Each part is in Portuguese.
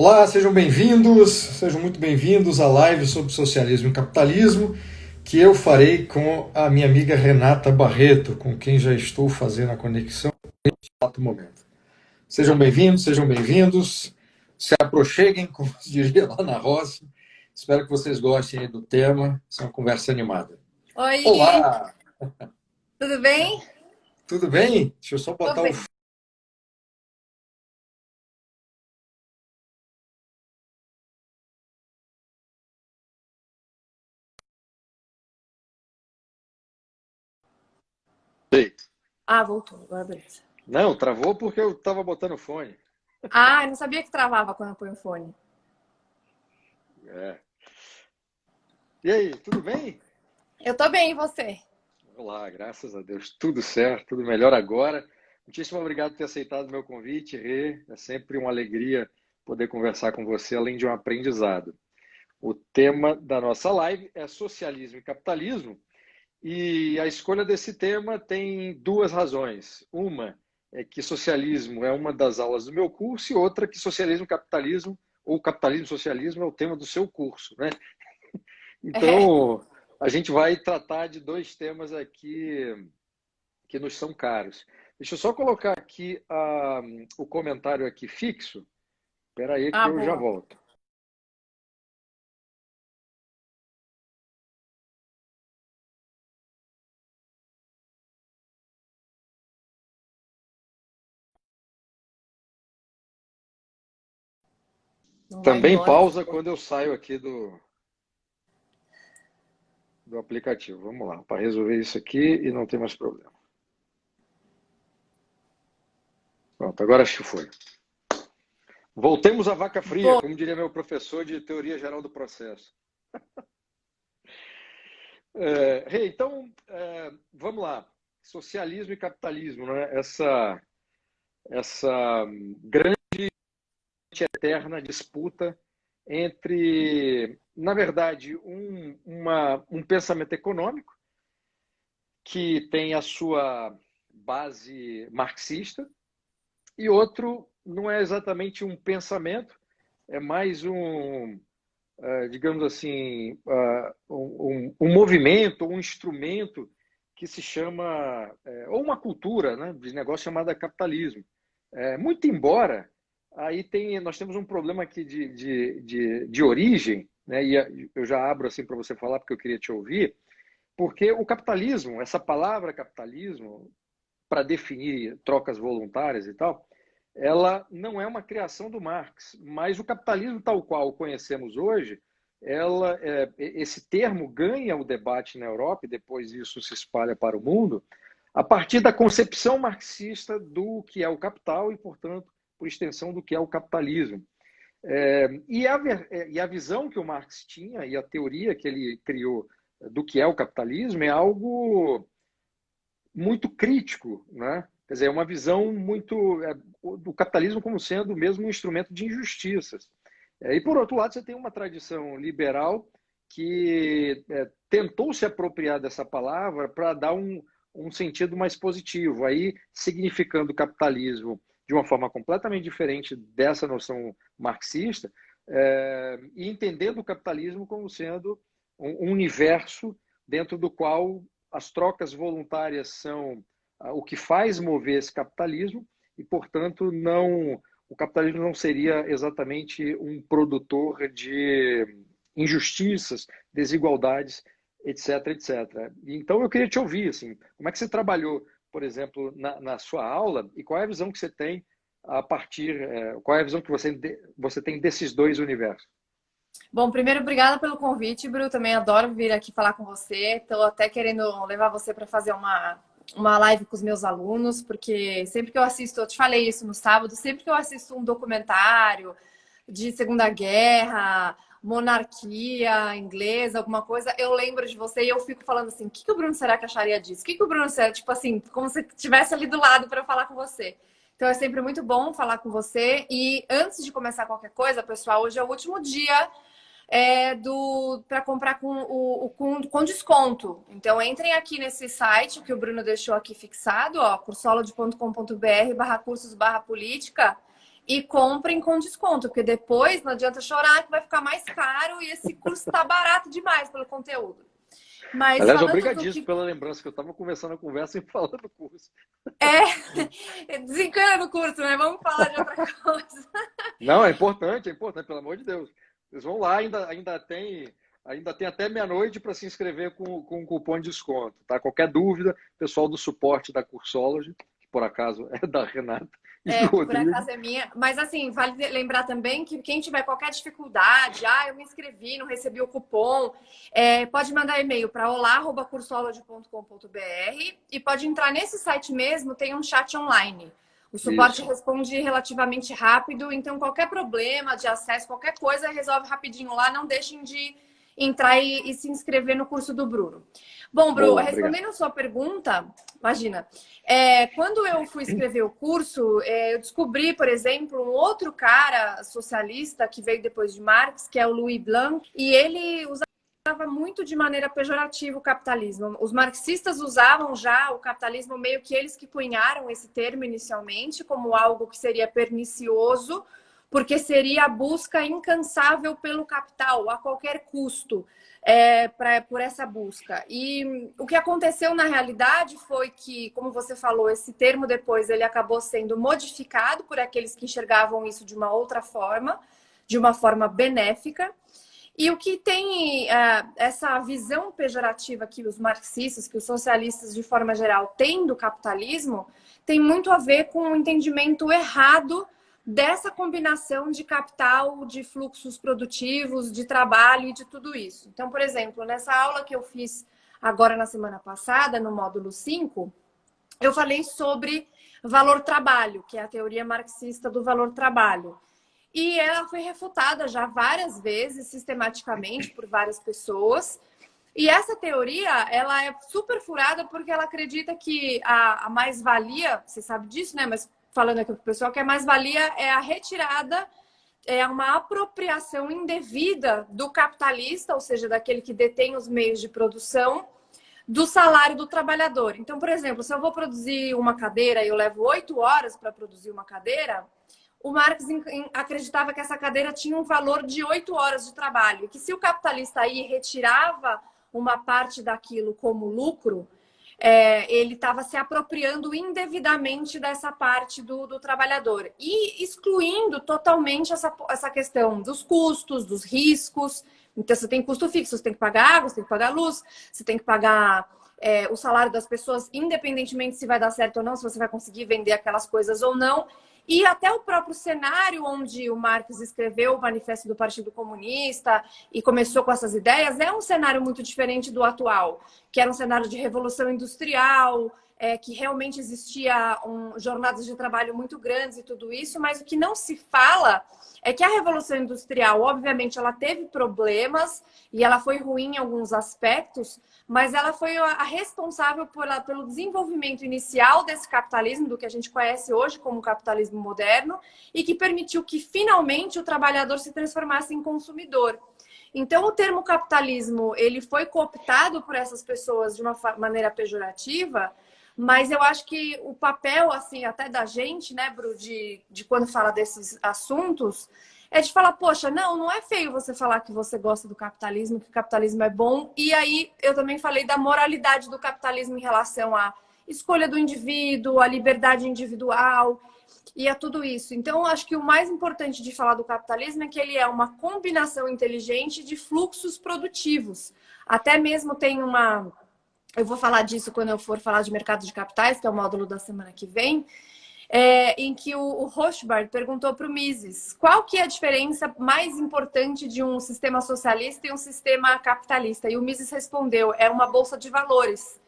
Olá, sejam muito bem-vindos à live sobre socialismo e capitalismo, que eu farei com a minha amiga Renata Barreto, com quem já estou fazendo a conexão neste exato momento. Sejam bem-vindos, se aproxeguem, como se diria lá na roça. Espero que vocês gostem aí do tema, é uma conversa animada. Oi, Olá, tudo bem? tudo bem? Deixa eu só Tô botar o bem. Ei. Ah, voltou, agora beleza. Não, travou porque eu estava botando fone. Ah, eu não sabia que travava quando eu ponho o fone. É. E aí, tudo bem? Eu tô bem, e você? Olá, graças a Deus, tudo certo, tudo melhor agora. Muitíssimo obrigado por ter aceitado o meu convite, Rê. É sempre uma alegria poder conversar com você, além de um aprendizado. O tema da nossa live é socialismo e capitalismo, e a escolha desse tema tem duas razões. Uma é que socialismo é uma das aulas do meu curso, e outra que socialismo e capitalismo, ou capitalismo e socialismo, é o tema do seu curso, né? É. Então, a gente vai tratar de dois temas aqui que nos são caros. Deixa eu só colocar aqui o comentário aqui fixo. Espera aí que Ah, eu já boa. volto. Não vai Também embora. pausa quando eu saio aqui do aplicativo. Vamos lá, para resolver isso aqui e não ter mais problema. Pronto, agora acho que foi. Voltemos à vaca fria, Boa. como diria meu professor de teoria geral do processo. Então, vamos lá. Socialismo e capitalismo, né? Essa grande eterna disputa entre, na verdade, um pensamento econômico que tem a sua base marxista e outro não é exatamente um pensamento, é mais digamos assim, um movimento, um instrumento que se chama, ou uma cultura, né, de negócio chamada capitalismo. Muito embora, nós temos um problema aqui de origem, né, e eu já abro assim para você falar, porque eu queria te ouvir, porque o capitalismo, essa palavra capitalismo, para definir trocas voluntárias e tal, ela não é uma criação do Marx, mas o capitalismo tal qual o conhecemos hoje, esse termo ganha o debate na Europa e depois isso se espalha para o mundo a partir da concepção marxista do que é o capital e, portanto, por extensão do que é o capitalismo. E a visão que o Marx tinha e a teoria que ele criou do que é o capitalismo é algo muito crítico, né? Quer dizer, é uma visão muito do capitalismo como sendo mesmo um instrumento de injustiças. E por outro lado, você tem uma tradição liberal que tentou se apropriar dessa palavra para dar um sentido mais positivo, aí significando o capitalismo de uma forma completamente diferente dessa noção marxista, e entendendo o capitalismo como sendo um universo dentro do qual as trocas voluntárias são o que faz mover esse capitalismo e, portanto, o capitalismo não seria exatamente um produtor de injustiças, desigualdades, etc, etc. Então, eu queria te ouvir, assim, como é que você trabalhou, por exemplo, na sua aula e qual é a visão que você tem a partir, qual é a visão que você tem desses dois universos? Bom, primeiro, obrigada pelo convite, Bru. Também adoro vir aqui falar com você. Estou até querendo levar você para fazer uma live com os meus alunos, porque sempre que eu assisto, eu te falei isso no sábado, sempre que eu assisto um documentário de Segunda Guerra, monarquia inglesa, alguma coisa, eu lembro de você e eu fico falando assim, o que que o Bruno será que acharia disso? O que que o Bruno será? Tipo assim, como se estivesse ali do lado para falar com você. Então é sempre muito bom falar com você. E antes de começar qualquer coisa, pessoal, hoje é o último dia para comprar com desconto. Então entrem aqui nesse site que o Bruno deixou aqui fixado, ó, cursolode.com.br/cursos/política e comprem com desconto, porque depois não adianta chorar que vai ficar mais caro e esse curso está barato demais pelo conteúdo. Mas Aliás, falando do obrigadíssimo que... pela lembrança, que eu estava conversando a conversa e falando do curso. Desencana do curso, né? Vamos falar de outra coisa. Não, é importante, pelo amor de Deus. Vocês vão lá, ainda tem até meia-noite para se inscrever com um cupom de desconto, tá? Qualquer dúvida, pessoal do suporte da Cursology, que por acaso é da Renata e do Que por Rodrigo. acaso é minha. Mas assim, vale lembrar também que quem tiver qualquer dificuldade, eu me inscrevi, não recebi o cupom, pode mandar e-mail para olá@cursology.com.br e pode entrar nesse site mesmo, tem um chat online. O suporte responde relativamente rápido, então qualquer problema de acesso, qualquer coisa, resolve rapidinho lá. Não deixem de entrar e se inscrever no curso do Bruno. Bom, Bruno, respondendo a sua pergunta, imagina, quando eu fui escrever o curso, eu descobri, por exemplo, um outro cara socialista que veio depois de Marx, que é o Louis Blanc, e ele usava muito de maneira pejorativa o capitalismo. Os marxistas usavam já o capitalismo, meio que eles que cunharam esse termo inicialmente como algo que seria pernicioso, porque seria a busca incansável pelo capital a qualquer custo. Por essa busca. E o que aconteceu na realidade foi que, como você falou, esse termo depois ele acabou sendo modificado por aqueles que enxergavam isso de uma outra forma, de uma forma benéfica. E o que tem essa visão pejorativa que os marxistas, que os socialistas de forma geral têm do capitalismo, tem muito a ver com o entendimento errado dessa combinação de capital, de fluxos produtivos, de trabalho e de tudo isso. Então, por exemplo, nessa aula que eu fiz agora na semana passada, no módulo 5, eu falei sobre valor-trabalho, que é a teoria marxista do valor-trabalho. E ela foi refutada já várias vezes, sistematicamente, por várias pessoas. E essa teoria, ela é super furada porque ela acredita que a mais-valia, você sabe disso, né? Mas falando aqui para o pessoal, que a mais-valia é a retirada, é uma apropriação indevida do capitalista, ou seja, daquele que detém os meios de produção, do salário do trabalhador. Então, por exemplo, se eu vou produzir uma cadeira e eu levo 8 horas para produzir uma cadeira, o Marx acreditava que essa cadeira tinha um valor de 8 horas de trabalho, e que se o capitalista aí retirava uma parte daquilo como lucro, ele estava se apropriando indevidamente dessa parte do trabalhador e excluindo totalmente essa questão dos custos, dos riscos. Então, você tem custo fixo, você tem que pagar água, você tem que pagar luz, você tem que pagar o salário das pessoas, independentemente se vai dar certo ou não, se você vai conseguir vender aquelas coisas ou não. E até o próprio cenário onde o Marx escreveu o Manifesto do Partido Comunista e começou com essas ideias é um cenário muito diferente do atual, que era um cenário de revolução industrial, que realmente existia jornadas de trabalho muito grandes e tudo isso, mas o que não se fala é que a Revolução Industrial, obviamente, ela teve problemas e ela foi ruim em alguns aspectos, mas ela foi a responsável pelo desenvolvimento inicial desse capitalismo, do que a gente conhece hoje como capitalismo moderno, e que permitiu que, finalmente, o trabalhador se transformasse em consumidor. Então, o termo capitalismo, ele foi cooptado por essas pessoas de uma maneira pejorativa, mas eu acho que o papel, assim, até da gente, né, Bru, de quando fala desses assuntos, é de falar, poxa, não é feio você falar que você gosta do capitalismo, que o capitalismo é bom. E aí eu também falei da moralidade do capitalismo em relação à escolha do indivíduo, à liberdade individual e a tudo isso. Então, eu acho que o mais importante de falar do capitalismo é que ele é uma combinação inteligente de fluxos produtivos. Até mesmo tem uma... Eu vou falar disso quando eu for falar de mercado de capitais, que é o módulo da semana que vem, em que o Rothbard perguntou para o Mises qual que é a diferença mais importante de um sistema socialista e um sistema capitalista. E o Mises respondeu, é uma bolsa de valores.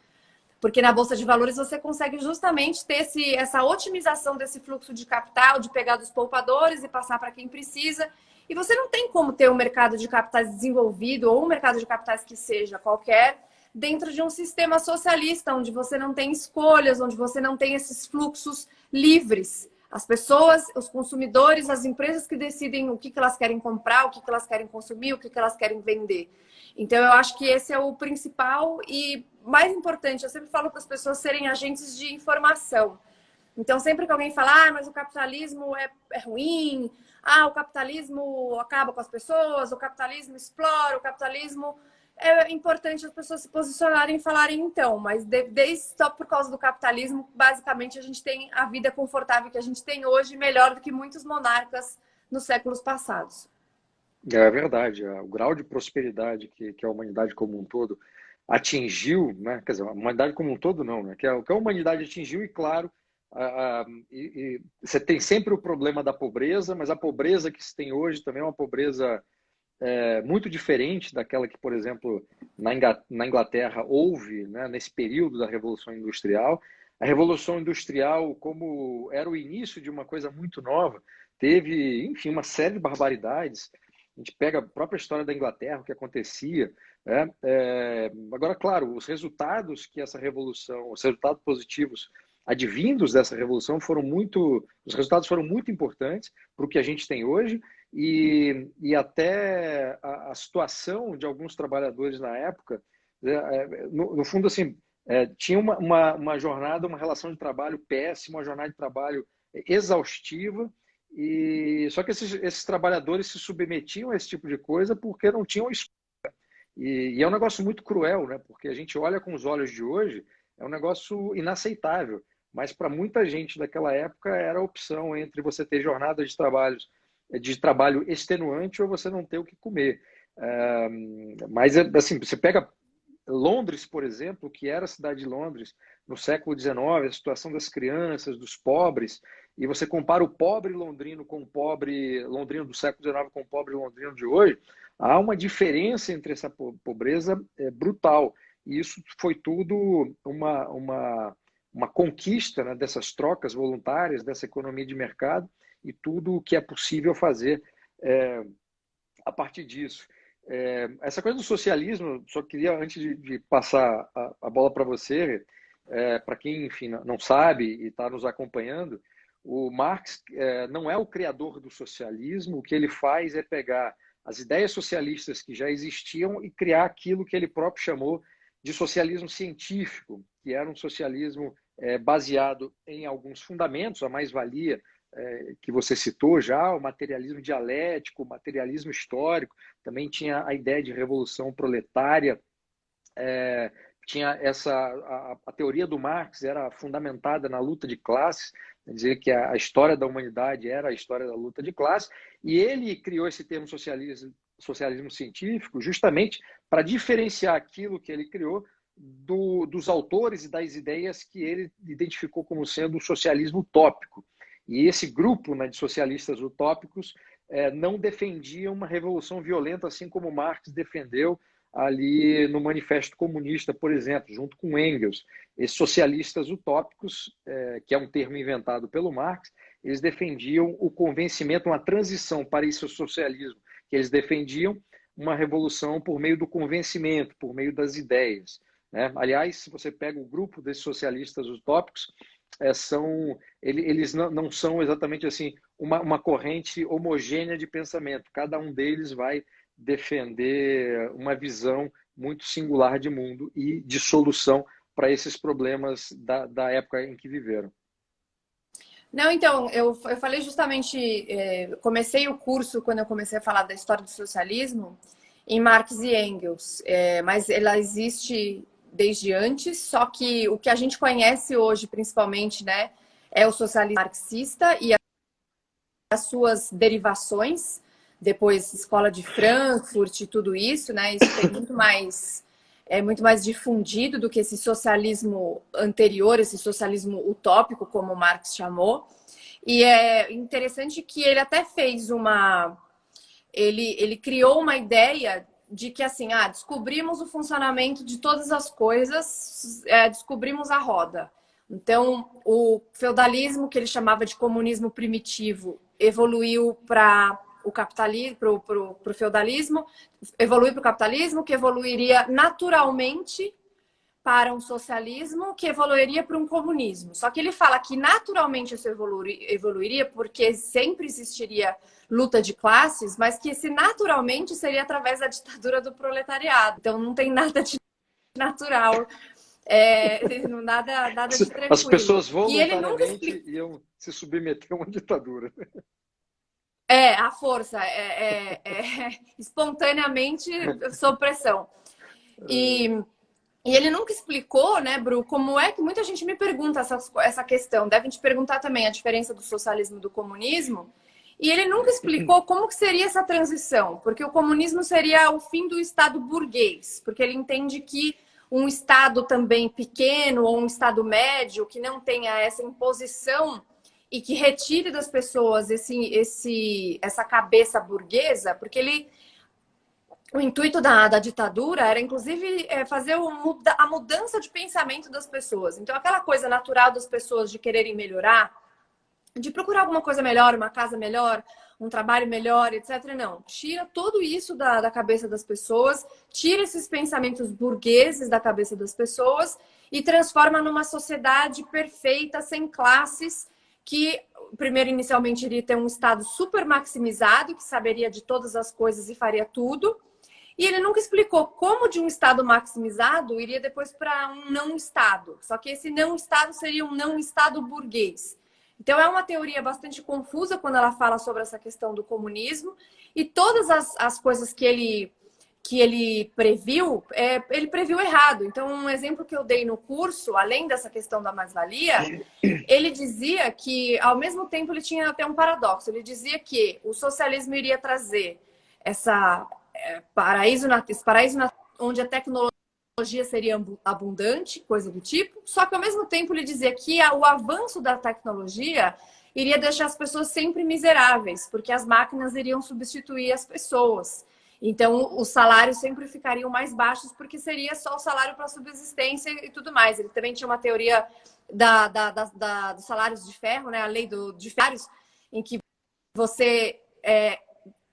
Porque na bolsa de valores você consegue justamente ter essa otimização desse fluxo de capital, de pegar dos poupadores e passar para quem precisa. E você não tem como ter um mercado de capitais desenvolvido ou um mercado de capitais que seja qualquer dentro de um sistema socialista, onde você não tem escolhas, onde você não tem esses fluxos livres. As pessoas, os consumidores, as empresas que decidem o que elas querem comprar, o que elas querem consumir, o que elas querem vender. Então, eu acho que esse é o principal e mais importante. Eu sempre falo para as pessoas serem agentes de informação. Então, sempre que alguém fala, mas o capitalismo é ruim, o capitalismo acaba com as pessoas, o capitalismo explora, o capitalismo... É importante as pessoas se posicionarem e falarem então, mas só por causa do capitalismo, basicamente, a gente tem a vida confortável que a gente tem hoje, melhor do que muitos monarcas nos séculos passados. É verdade, o grau de prosperidade que a humanidade como um todo atingiu, né? Quer dizer, a humanidade como um todo não, né? Que a humanidade atingiu, e claro, você tem sempre o problema da pobreza, mas a pobreza que se tem hoje também é uma pobreza muito diferente daquela que, por exemplo, na Inglaterra houve, né, nesse período da Revolução Industrial. A Revolução Industrial, como era o início de uma coisa muito nova, teve, enfim, uma série de barbaridades. A gente pega a própria história da Inglaterra, o que acontecia, né? Agora, claro, os resultados que essa revolução, os resultados positivos advindos dessa revolução os resultados foram muito importantes para o que a gente tem hoje, e até a situação de alguns trabalhadores na época, no fundo, assim, tinha uma jornada, uma relação de trabalho péssima, uma jornada de trabalho exaustiva, e só que esses trabalhadores se submetiam a esse tipo de coisa porque não tinham escolha. E é um negócio muito cruel, né? Porque a gente olha com os olhos de hoje, é um negócio inaceitável. Mas para muita gente daquela época era a opção entre você ter jornadas de trabalho extenuante ou você não ter o que comer. Mas assim, você pega Londres, por exemplo, que era a cidade de Londres no século XIX, a situação das crianças, dos pobres, e você compara o pobre londrino com o pobre londrino do século XIX com o pobre londrino de hoje, há uma diferença entre essa pobreza brutal. E isso foi tudo uma conquista, né, dessas trocas voluntárias, dessa economia de mercado, e tudo o que é possível fazer a partir disso. Essa coisa do socialismo, só queria, antes de passar a bola para você, para quem, enfim, não sabe e está nos acompanhando, o Marx não é o criador do socialismo. O que ele faz é pegar as ideias socialistas que já existiam e criar aquilo que ele próprio chamou de socialismo científico, que era um socialismo baseado em alguns fundamentos, a mais-valia que você citou já, o materialismo dialético, o materialismo histórico, também tinha a ideia de revolução proletária, tinha a teoria do Marx era fundamentada na luta de classes, dizer que a história da humanidade era a história da luta de classes, e ele criou esse termo socialismo científico justamente para diferenciar aquilo que ele criou dos autores e das ideias que ele identificou como sendo o socialismo utópico. E esse grupo, né, de socialistas utópicos não defendia uma revolução violenta, assim como Marx defendeu ali no Manifesto Comunista, por exemplo, junto com Engels. Esses socialistas utópicos, que é um termo inventado pelo Marx, eles defendiam o convencimento, uma transição para esse socialismo que eles defendiam, uma revolução por meio do convencimento, por meio das ideias, né? Aliás, se você pega o grupo desses socialistas utópicos, eles não são exatamente assim uma corrente homogênea de pensamento. Cada um deles vai defender uma visão muito singular de mundo e de solução para esses problemas da época em que viveram. Não, então, eu falei justamente, comecei o curso quando eu comecei a falar da história do socialismo em Marx e Engels, mas ela existe desde antes, só que o que a gente conhece hoje, principalmente, né, é o socialismo marxista e as suas derivações, depois Escola de Frankfurt e tudo isso, né, isso tem muito mais difundido do que esse socialismo anterior, esse socialismo utópico, como Marx chamou. E é interessante que ele até fez ele criou uma ideia de que, assim, descobrimos o funcionamento de todas as coisas, descobrimos a roda. Então, o feudalismo, que ele chamava de comunismo primitivo, evoluiu para o capitalismo, para o feudalismo, evoluiu para o capitalismo, que evoluiria naturalmente para um socialismo, que evoluiria para um comunismo. Só que ele fala que naturalmente isso evoluiria porque sempre existiria luta de classes, mas que esse naturalmente seria através da ditadura do proletariado. Então não tem nada de natural Nada de As tranquilo. pessoas E ele nunca voluntariamente iam se submeter a uma ditadura. a força, espontaneamente sob pressão. E ele nunca explicou, né, Bru, como é que muita gente me pergunta essa questão. Devem te perguntar também a diferença do socialismo e do comunismo. E ele nunca explicou como que seria essa transição, porque o comunismo seria o fim do Estado burguês, porque ele entende que um Estado também pequeno ou um Estado médio que não tenha essa imposição e que retire das pessoas essa cabeça burguesa, porque o intuito da ditadura era, inclusive, fazer a mudança de pensamento das pessoas. Então, aquela coisa natural das pessoas de quererem melhorar, de procurar alguma coisa melhor, uma casa melhor, um trabalho melhor, etc. Não, tira tudo isso da cabeça das pessoas, tira esses pensamentos burgueses da cabeça das pessoas e transforma numa sociedade perfeita, sem classes, que primeiro inicialmente iria ter um Estado super maximizado, que saberia de todas as coisas e faria tudo. E ele nunca explicou como de um Estado maximizado iria depois para um não-Estado. Só que esse não-Estado seria um não-Estado burguês. Então, é uma teoria bastante confusa quando ela fala sobre essa questão do comunismo. E todas as coisas que ele previu, ele previu errado. Então, um exemplo que eu dei no curso, além dessa questão da mais-valia, ele dizia que, ao mesmo tempo, ele tinha até um paradoxo. Ele dizia que o socialismo iria trazer esse paraíso onde a tecnologia seria abundante, coisa do tipo, só que ao mesmo tempo ele dizia que o avanço da tecnologia iria deixar as pessoas sempre miseráveis, porque as máquinas iriam substituir as pessoas. Então, os salários sempre ficariam mais baixos, porque seria só o salário para subsistência e tudo mais. Ele também tinha uma teoria dos salários de ferro, né? A lei de ferros, em que você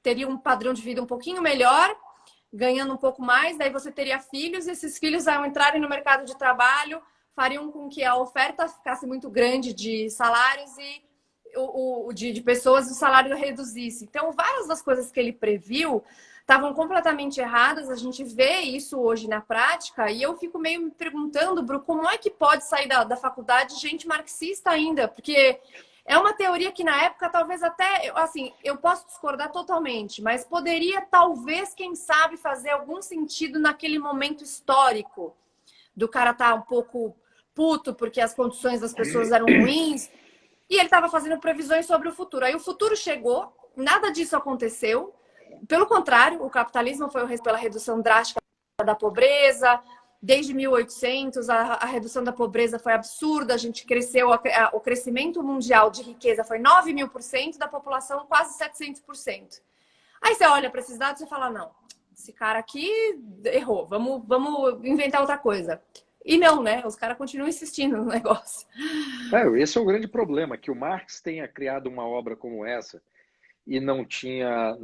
teria um padrão de vida um pouquinho melhor, ganhando um pouco mais, daí você teria filhos, e esses filhos, ao entrarem no mercado de trabalho, fariam com que a oferta ficasse muito grande de salários e de pessoas e o salário reduzisse. Então, várias das coisas que ele previu estavam completamente erradas, a gente vê isso hoje na prática, e eu fico meio me perguntando, Bru, como é que pode sair da faculdade gente marxista ainda? Porque é uma teoria que na época talvez até, assim, eu posso discordar totalmente, mas poderia talvez, quem sabe, fazer algum sentido naquele momento histórico do cara estar um pouco puto porque as condições das pessoas eram ruins e ele estava fazendo previsões sobre o futuro. Aí o futuro chegou, nada disso aconteceu. Pelo contrário, o capitalismo foi pela redução drástica da pobreza. Desde 1800, a redução da pobreza foi absurda. A gente cresceu, o crescimento mundial de riqueza foi 9.000%, da população quase 700%. Aí você olha para esses dados e fala, não, esse cara aqui errou, vamos inventar outra coisa. E não, né? Os caras continuam insistindo no negócio. Esse é o grande problema, que o Marx tenha criado uma obra como essa e não tinha,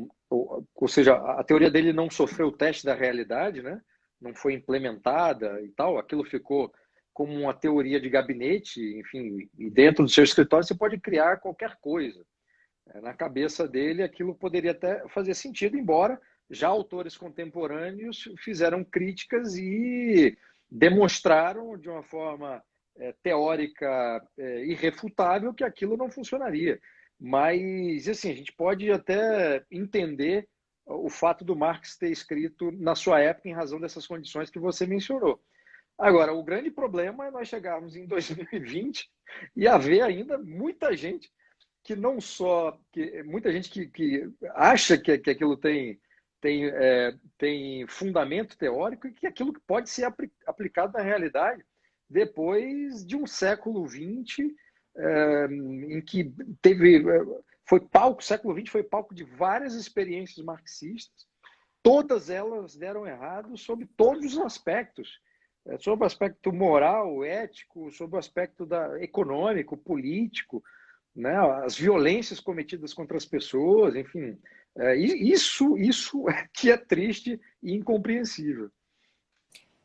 ou seja, a teoria dele não sofreu o teste da realidade, né? Não foi implementada e tal, aquilo ficou como uma teoria de gabinete, enfim, e dentro do seu escritório você pode criar qualquer coisa. Na cabeça dele aquilo poderia até fazer sentido, embora já autores contemporâneos fizeram críticas e demonstraram de uma forma teórica irrefutável que aquilo não funcionaria. Mas, assim, a gente pode até entender o fato do Marx ter escrito na sua época em razão dessas condições que você mencionou. Agora, o grande problema é nós chegarmos em 2020 e haver ainda muita gente que não só... muita gente que acha que aquilo tem fundamento teórico e que aquilo que pode ser aplicado na realidade depois de um século XX em que o século XX foi palco de várias experiências marxistas, todas elas deram errado sob todos os aspectos, sobre o aspecto moral, ético, sobre o aspecto econômico, político, né, as violências cometidas contra as pessoas, enfim, isso que é triste e incompreensível.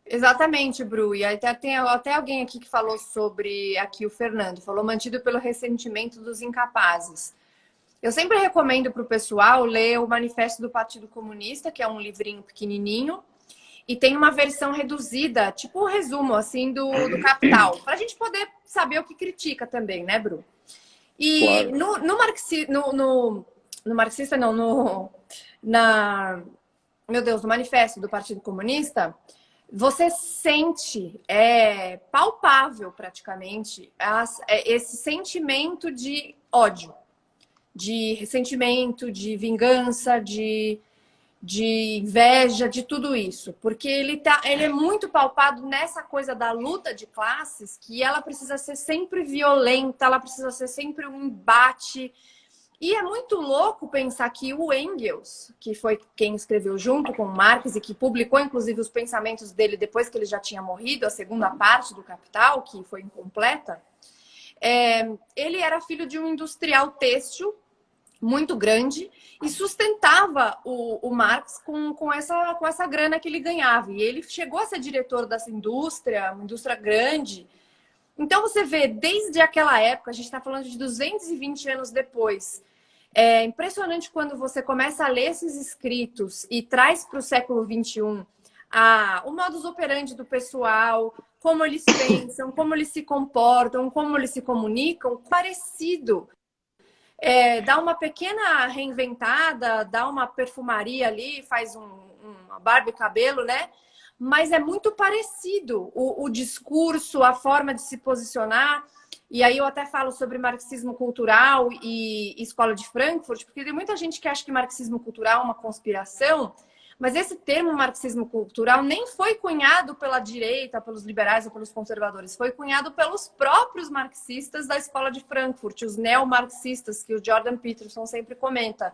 Exatamente, Bru. E aí tem até alguém aqui que falou sobre, aqui o Fernando, falou mantido pelo ressentimento dos incapazes. Eu sempre recomendo para o pessoal ler o Manifesto do Partido Comunista, que é um livrinho pequenininho, e tem uma versão reduzida, tipo um resumo assim do Capital, para a gente poder saber o que critica também, né, Bru? E Claro. no marxista, não, na, meu Deus, no manifesto do Partido Comunista, você sente, é palpável praticamente, esse sentimento de ódio, de ressentimento, de vingança, de inveja, de tudo isso. Porque ele é muito palpado nessa coisa da luta de classes, que ela precisa ser sempre violenta, ela precisa ser sempre um embate. E é muito louco pensar que o Engels, que foi quem escreveu junto com o Marx e que publicou, inclusive, os pensamentos dele depois que ele já tinha morrido, a segunda parte do Capital, que foi incompleta, ele era filho de um industrial têxtil muito grande e sustentava o Marx com essa grana que ele ganhava. E ele chegou a ser diretor dessa indústria, uma indústria grande. Então você vê, desde aquela época, a gente está falando de 220 anos depois. É impressionante quando você começa a ler esses escritos e traz para o século XXI o modus operandi do pessoal, como eles pensam, como eles se comportam, como eles se comunicam, parecido. Dá uma pequena reinventada, dá uma perfumaria ali, faz uma barba e cabelo, né? Mas é muito parecido o discurso, a forma de se posicionar. E aí eu até falo sobre marxismo cultural e escola de Frankfurt, porque tem muita gente que acha que marxismo cultural é uma conspiração, mas esse termo marxismo cultural nem foi cunhado pela direita, pelos liberais ou pelos conservadores, foi cunhado pelos próprios marxistas da escola de Frankfurt, os neomarxistas, que o Jordan Peterson sempre comenta.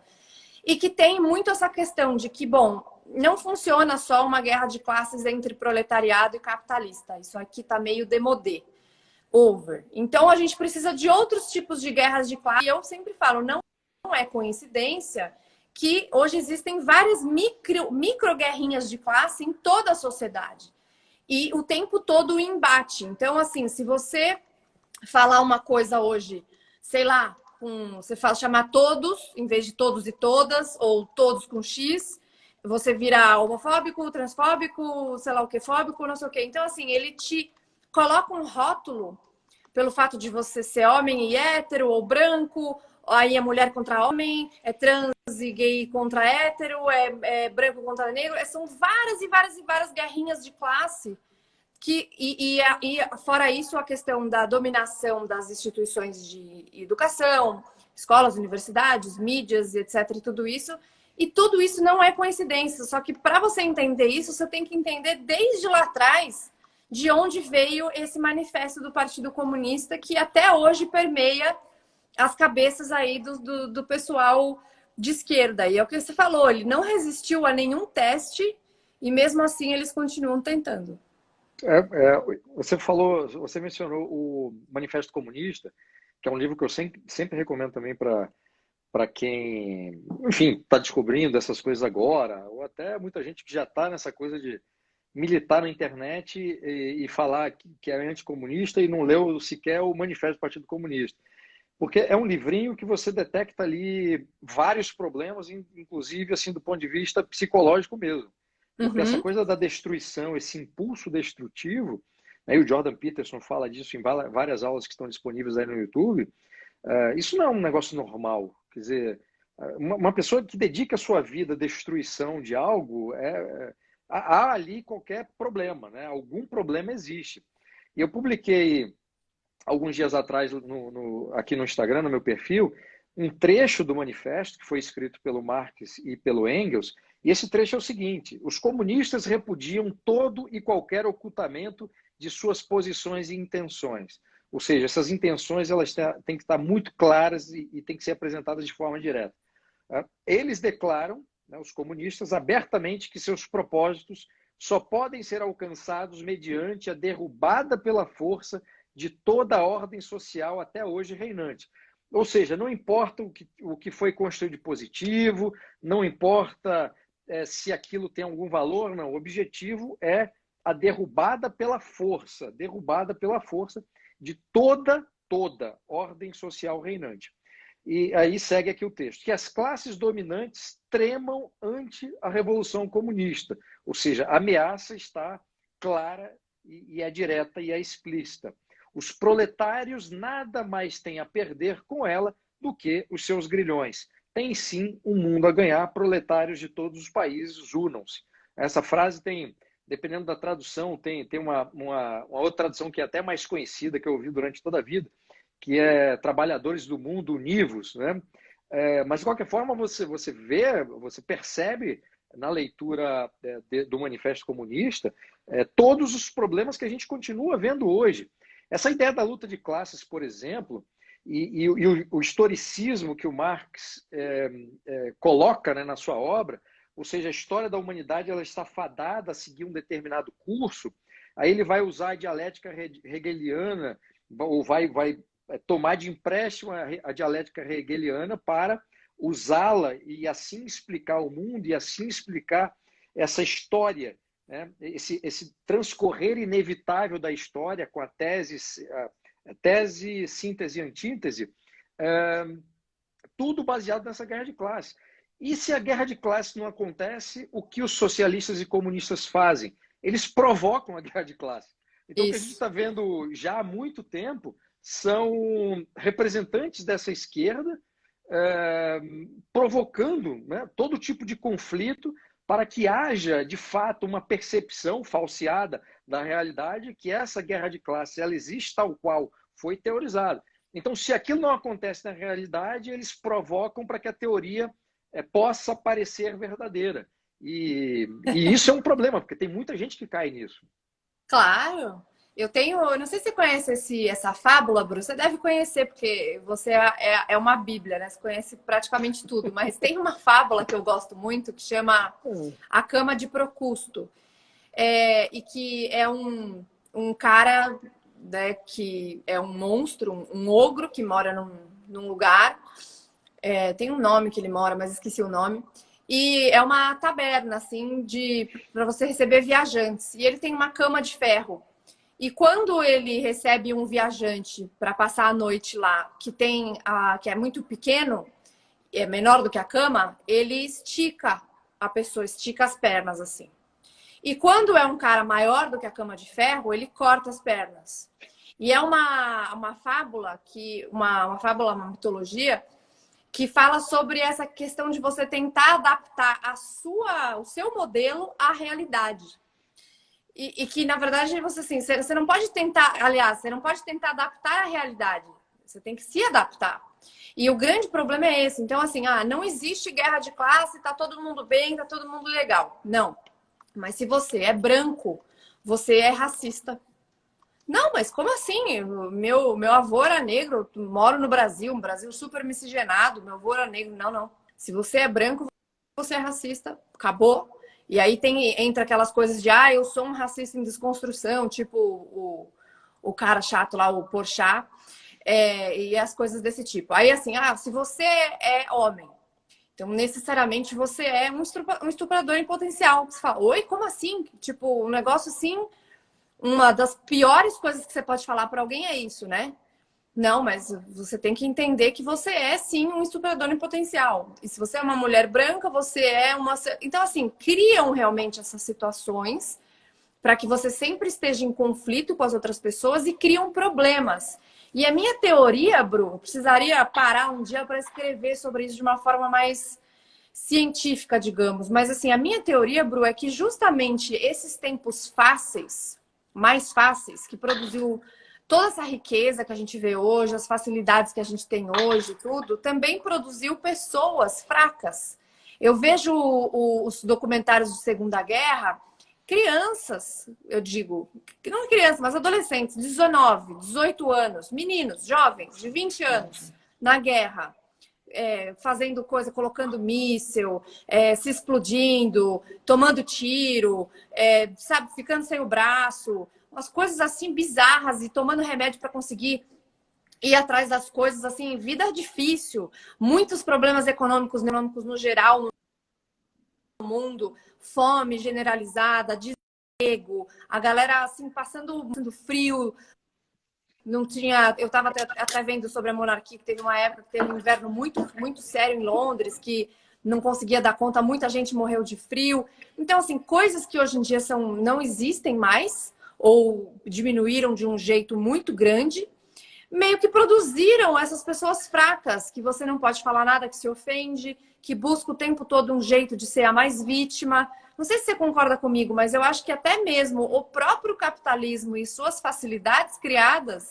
E que tem muito essa questão de que, bom, não funciona só uma guerra de classes entre proletariado e capitalista. Isso aqui está meio démodé, over. Então a gente precisa de outros tipos de guerras de classe. E eu sempre falo, não é coincidência que hoje existem várias micro guerrinhas de classe em toda a sociedade. E o tempo todo o embate. Então, assim, se você falar uma coisa hoje, sei lá, você faz chamar todos, em vez de todos e todas, ou todos com X, você vira homofóbico, transfóbico, sei lá o que, fóbico, não sei o que. Então, assim, ele te coloca um rótulo pelo fato de você ser homem e hétero ou branco, aí é mulher contra homem, é trans e gay contra hétero, é branco contra negro. São várias e várias e várias guerrinhas de classe. E fora isso, a questão da dominação das instituições de educação, escolas, universidades, mídias, etc. E tudo isso. E tudo isso não é coincidência. Só que para você entender isso, você tem que entender desde lá atrás de onde veio esse manifesto do Partido Comunista que até hoje permeia as cabeças aí do pessoal de esquerda. E é o que você falou, ele não resistiu a nenhum teste e mesmo assim eles continuam tentando. Você mencionou o Manifesto Comunista, que é um livro que eu sempre recomendo também para quem, enfim, está descobrindo essas coisas agora, ou até muita gente que já está nessa coisa de militar na internet e falar que é anticomunista e não leu sequer o Manifesto do Partido Comunista. Porque é um livrinho que você detecta ali vários problemas, inclusive assim do ponto de vista psicológico mesmo. Porque essa coisa da destruição, esse impulso destrutivo, né, e o Jordan Peterson fala disso em várias aulas que estão disponíveis aí no YouTube, isso não é um negócio normal. Quer dizer, uma pessoa que dedica a sua vida à destruição de algo, há ali qualquer problema, né? Algum problema existe. E eu publiquei alguns dias atrás aqui no Instagram, no meu perfil, um trecho do manifesto que foi escrito pelo Marx e pelo Engels, e esse trecho é o seguinte: os comunistas repudiam todo e qualquer ocultamento de suas posições e intenções. Ou seja, essas intenções elas têm que estar muito claras e têm que ser apresentadas de forma direta. Eles declaram, né, os comunistas, abertamente que seus propósitos só podem ser alcançados mediante a derrubada pela força de toda a ordem social até hoje reinante. Ou seja, não importa o que foi construído de positivo, não importa se aquilo tem algum valor, não. O objetivo é a derrubada pela força de toda ordem social reinante. E aí segue aqui o texto, que as classes dominantes tremam ante a Revolução Comunista, ou seja, a ameaça está clara e é direta e é explícita. Os proletários nada mais têm a perder com ela do que os seus grilhões. Tem sim um mundo a ganhar, proletários de todos os países, unam-se. Essa frase tem, dependendo da tradução, tem uma outra tradução que é até mais conhecida, que eu ouvi durante toda a vida, que é Trabalhadores do Mundo Univos, né? Mas, de qualquer forma, você vê, você percebe na leitura do Manifesto Comunista todos os problemas que a gente continua vendo hoje. Essa ideia da luta de classes, por exemplo, e o historicismo que o Marx coloca, né, na sua obra, ou seja, a história da humanidade ela está fadada a seguir um determinado curso, aí ele vai usar a dialética hegeliana, ou vai tomar de empréstimo a dialética hegeliana para usá-la e assim explicar o mundo e assim explicar essa história, né? Esse transcorrer inevitável da história com a tese, síntese e antítese, tudo baseado nessa guerra de classe. E se a guerra de classe não acontece, o que os socialistas e comunistas fazem? Eles provocam a guerra de classe. Então, o que a gente está vendo já há muito tempo são representantes dessa esquerda provocando, né, todo tipo de conflito para que haja, de fato, uma percepção falseada da realidade que essa guerra de classe ela existe tal qual foi teorizada. Então, se aquilo não acontece na realidade, eles provocam para que a teoria possa parecer verdadeira. E isso é um problema, porque tem muita gente que cai nisso. Claro. Eu não sei se você conhece essa fábula, Bruno, você deve conhecer, porque você é uma bíblia, né? Você conhece praticamente tudo, mas tem uma fábula que eu gosto muito, que chama A Cama de Procusto, e que é um cara, né, que é um monstro, um ogro que mora num lugar, tem um nome que ele mora, mas esqueci o nome, e é uma taberna, assim, para você receber viajantes, e ele tem uma cama de ferro. E quando ele recebe um viajante para passar a noite lá, que é muito pequeno, é menor do que a cama, ele estica a pessoa, estica as pernas assim. E quando é um cara maior do que a cama de ferro, ele corta as pernas. E é uma fábula uma mitologia que fala sobre essa questão de você tentar adaptar o seu modelo à realidade. E que, na verdade, você não pode tentar, aliás, você não pode tentar adaptar a realidade. Você tem que se adaptar. E o grande problema é esse. Então, assim, não existe guerra de classe, tá todo mundo bem, tá todo mundo legal. Não. Mas se você é branco, você é racista. Não, mas como assim? Meu avô era negro, moro no Brasil, um Brasil super miscigenado, meu avô era negro. Não, não. Se você é branco, você é racista. Acabou. E aí entra aquelas coisas de eu sou um racista em desconstrução, tipo o cara chato lá, o Porchat, e as coisas desse tipo. Aí assim, se você é homem, então necessariamente você é um estuprador em potencial. Você fala, oi, como assim? Tipo, um negócio assim, uma das piores coisas que você pode falar para alguém é isso, né? Não, mas você tem que entender que você é, sim, um estuprador em potencial. E se você é uma mulher branca, você é uma... Então, assim, criam realmente essas situações para que você sempre esteja em conflito com as outras pessoas e criam problemas. E a minha teoria, Bru, precisaria parar um dia para escrever sobre isso de uma forma mais científica, digamos. Mas, assim, a minha teoria, Bru, é que justamente esses tempos fáceis, mais fáceis, que produziu toda essa riqueza que a gente vê hoje, as facilidades que a gente tem hoje, tudo, também produziu pessoas fracas. Eu vejo os documentários de Segunda Guerra, crianças, eu digo, não crianças, mas adolescentes, 19, 18 anos, meninos, jovens, de 20 anos, na guerra, fazendo coisa, colocando míssil, se explodindo, tomando tiro, sabe, ficando sem o braço, umas coisas assim bizarras e tomando remédio para conseguir ir atrás das coisas, assim, vida difícil, muitos problemas econômicos no geral no mundo, fome generalizada, desemprego, a galera assim passando frio, não tinha... Eu estava até vendo sobre a monarquia, que teve uma época que teve um inverno muito, muito sério em Londres, que não conseguia dar conta, muita gente morreu de frio. Então, assim, coisas que hoje em dia não existem mais, ou diminuíram de um jeito muito grande, meio que produziram essas pessoas fracas, que você não pode falar nada, que se ofende, que busca o tempo todo um jeito de ser a mais vítima. Não sei se você concorda comigo, mas eu acho que até mesmo o próprio capitalismo e suas facilidades criadas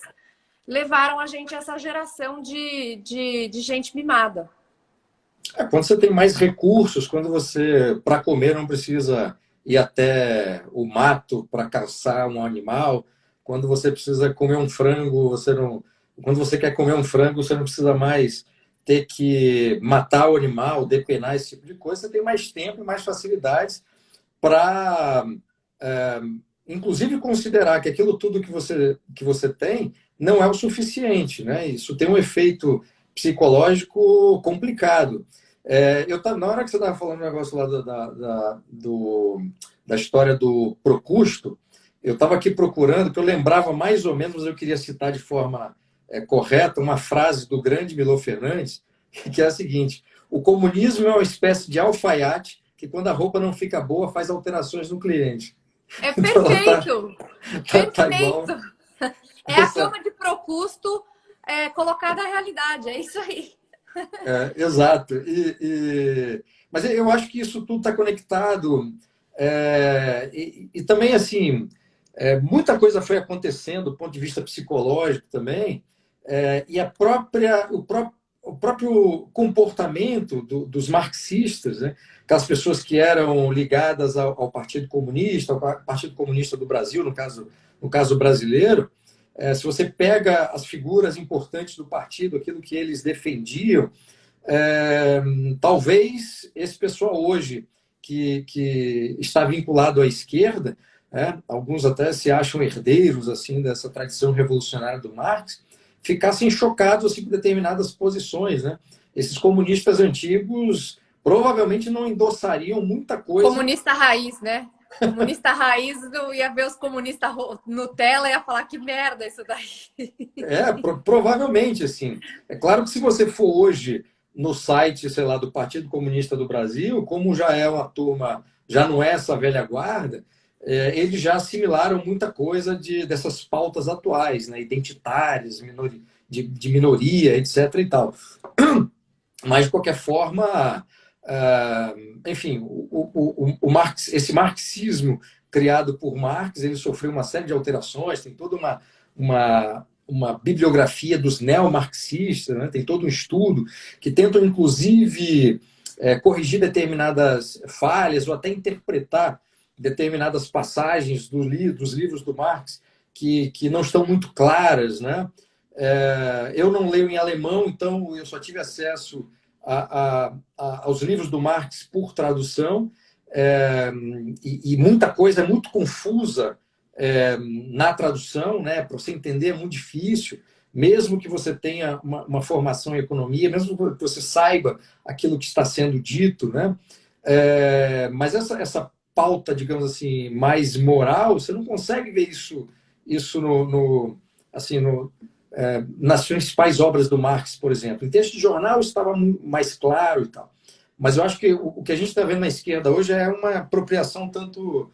levaram a gente a essa geração de gente mimada. Quando você tem mais recursos, quando você, para comer, não precisa ir até o mato para caçar um animal, quando você precisa comer um frango, quando você quer comer um frango, você não precisa mais ter que matar o animal, depenar, esse tipo de coisa, você tem mais tempo e mais facilidades para, inclusive, considerar que aquilo tudo que você tem não é o suficiente, né? Isso tem um efeito psicológico complicado. Na hora que você estava falando o negócio lá da história do Procusto, eu estava aqui procurando, que eu lembrava mais ou menos, mas eu queria citar de forma correta, uma frase do grande Milor Fernandes, que é a seguinte: o comunismo é uma espécie de alfaiate que, quando a roupa não fica boa, faz alterações no cliente. É perfeito! Então, tá igual. Perfeito! É a cama de Procusto colocada na realidade, é isso aí. Exato. Mas eu acho que isso tudo está conectado. E também, assim, muita coisa foi acontecendo do ponto de vista psicológico também, e o próprio comportamento dos marxistas, né? Aquelas pessoas que eram ligadas ao Partido Comunista, ao Partido Comunista do Brasil, no caso brasileiro. Se você pega as figuras importantes do partido, aquilo que eles defendiam, talvez esse pessoal hoje que está vinculado à esquerda, alguns até se acham herdeiros assim dessa tradição revolucionária do Marx, ficassem chocados assim, com determinadas posições, né? Esses comunistas antigos provavelmente não endossariam muita coisa. Comunista raiz, né? Comunista raiz ia ver os comunistas Nutella e ia falar que merda isso daí. Provavelmente, assim. É claro que se você for hoje no site, sei lá, do Partido Comunista do Brasil, como já é uma turma, já não é essa velha guarda, eles já assimilaram muita coisa dessas pautas atuais, né? Identitárias, de minoria, etc. e tal. Mas, de qualquer forma, enfim, esse marxismo criado por Marx, ele sofreu uma série de alterações, tem toda uma bibliografia dos neomarxistas, né? Tem todo um estudo que tentam, inclusive, corrigir determinadas falhas ou até interpretar determinadas passagens dos livros do Marx que não estão muito claras, né? Eu não leio em alemão, então eu só tive acesso aos livros do Marx por tradução, e muita coisa é muito confusa na tradução, né? Para você entender é muito difícil, mesmo que você tenha uma formação em economia, mesmo que você saiba aquilo que está sendo dito, né? Mas essa pauta, digamos assim, mais moral, você não consegue ver isso nas principais obras do Marx, por exemplo. Em texto de jornal estava mais claro e tal. Mas eu acho que o que a gente está vendo na esquerda hoje é uma apropriação tanto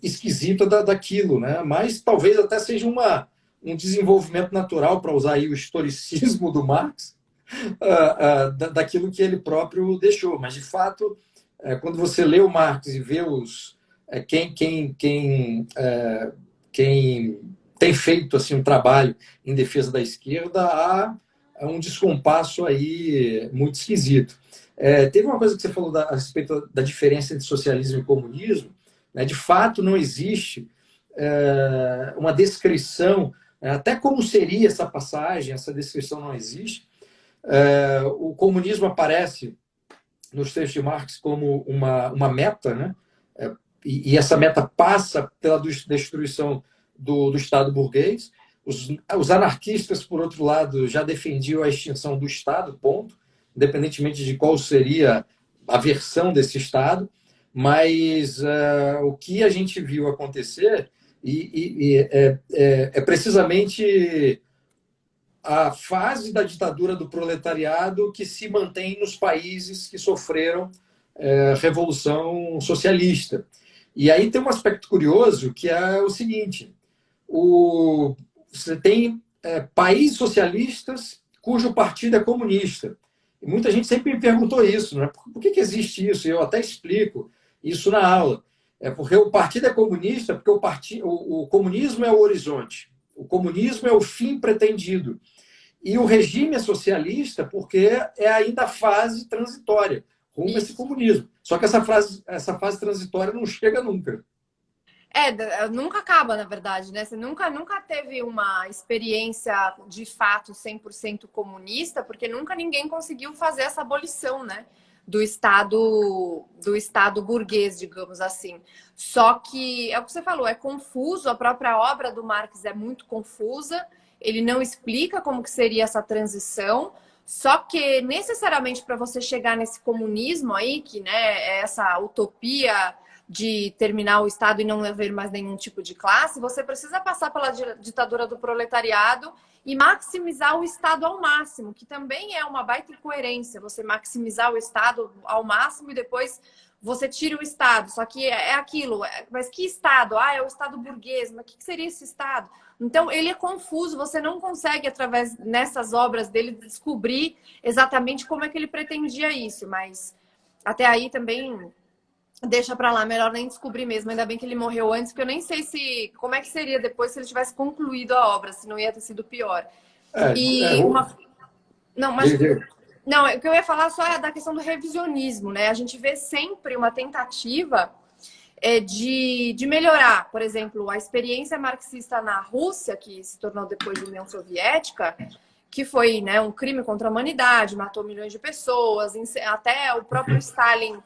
esquisita daquilo, né? Mas talvez até seja um desenvolvimento natural, para usar aí o historicismo do Marx, daquilo que ele próprio deixou. Mas, de fato, quando você lê o Marx e vê quem tem feito assim, um trabalho em defesa da esquerda, há um descompasso aí muito esquisito. Teve uma coisa que você falou a respeito da diferença entre socialismo e comunismo, né? De fato, não existe uma descrição, até como seria essa passagem, essa descrição não existe. O comunismo aparece nos textos de Marx como uma meta, né? E essa meta passa pela destruição do Estado burguês. Os anarquistas, por outro lado, já defendiam a extinção do Estado, ponto, independentemente de qual seria a versão desse Estado. Mas o que a gente viu acontecer É precisamente a fase da ditadura do proletariado que se mantém nos países que sofreram revolução socialista. E aí tem um aspecto curioso que é o seguinte: você tem países socialistas cujo partido é comunista. E muita gente sempre me perguntou isso, né? Por que existe isso? E eu até explico isso na aula. É porque o partido é comunista, porque o comunismo é o horizonte, o comunismo é o fim pretendido. E o regime é socialista porque é ainda a fase transitória rumo a esse comunismo. Só que essa fase transitória não chega nunca. Nunca acaba, na verdade, né? Você nunca teve uma experiência de fato 100% comunista, porque nunca ninguém conseguiu fazer essa abolição, né? Do Estado burguês, digamos assim. Só que, é o que você falou, é confuso, a própria obra do Marx é muito confusa, ele não explica como que seria essa transição, só que necessariamente para você chegar nesse comunismo aí, que, né, é essa utopia de terminar o Estado e não haver mais nenhum tipo de classe, você precisa passar pela ditadura do proletariado e maximizar o Estado ao máximo, que também é uma baita incoerência, você maximizar o Estado ao máximo e depois você tira o Estado. Só que é aquilo, mas que Estado? É o Estado burguês, mas o que seria esse Estado? Então, ele é confuso, você não consegue, através nessas obras dele, descobrir exatamente como é que ele pretendia isso, mas até aí também deixa pra lá, melhor nem descobrir mesmo. Ainda bem que ele morreu antes, porque eu nem sei como é que seria depois se ele tivesse concluído a obra, se não ia ter sido pior. Não, o que eu ia falar só é da questão do revisionismo, né? A gente vê sempre uma tentativa de melhorar, por exemplo, a experiência marxista na Rússia, que se tornou depois União Soviética, que foi, né, um crime contra a humanidade, matou milhões de pessoas, até o próprio Stalin.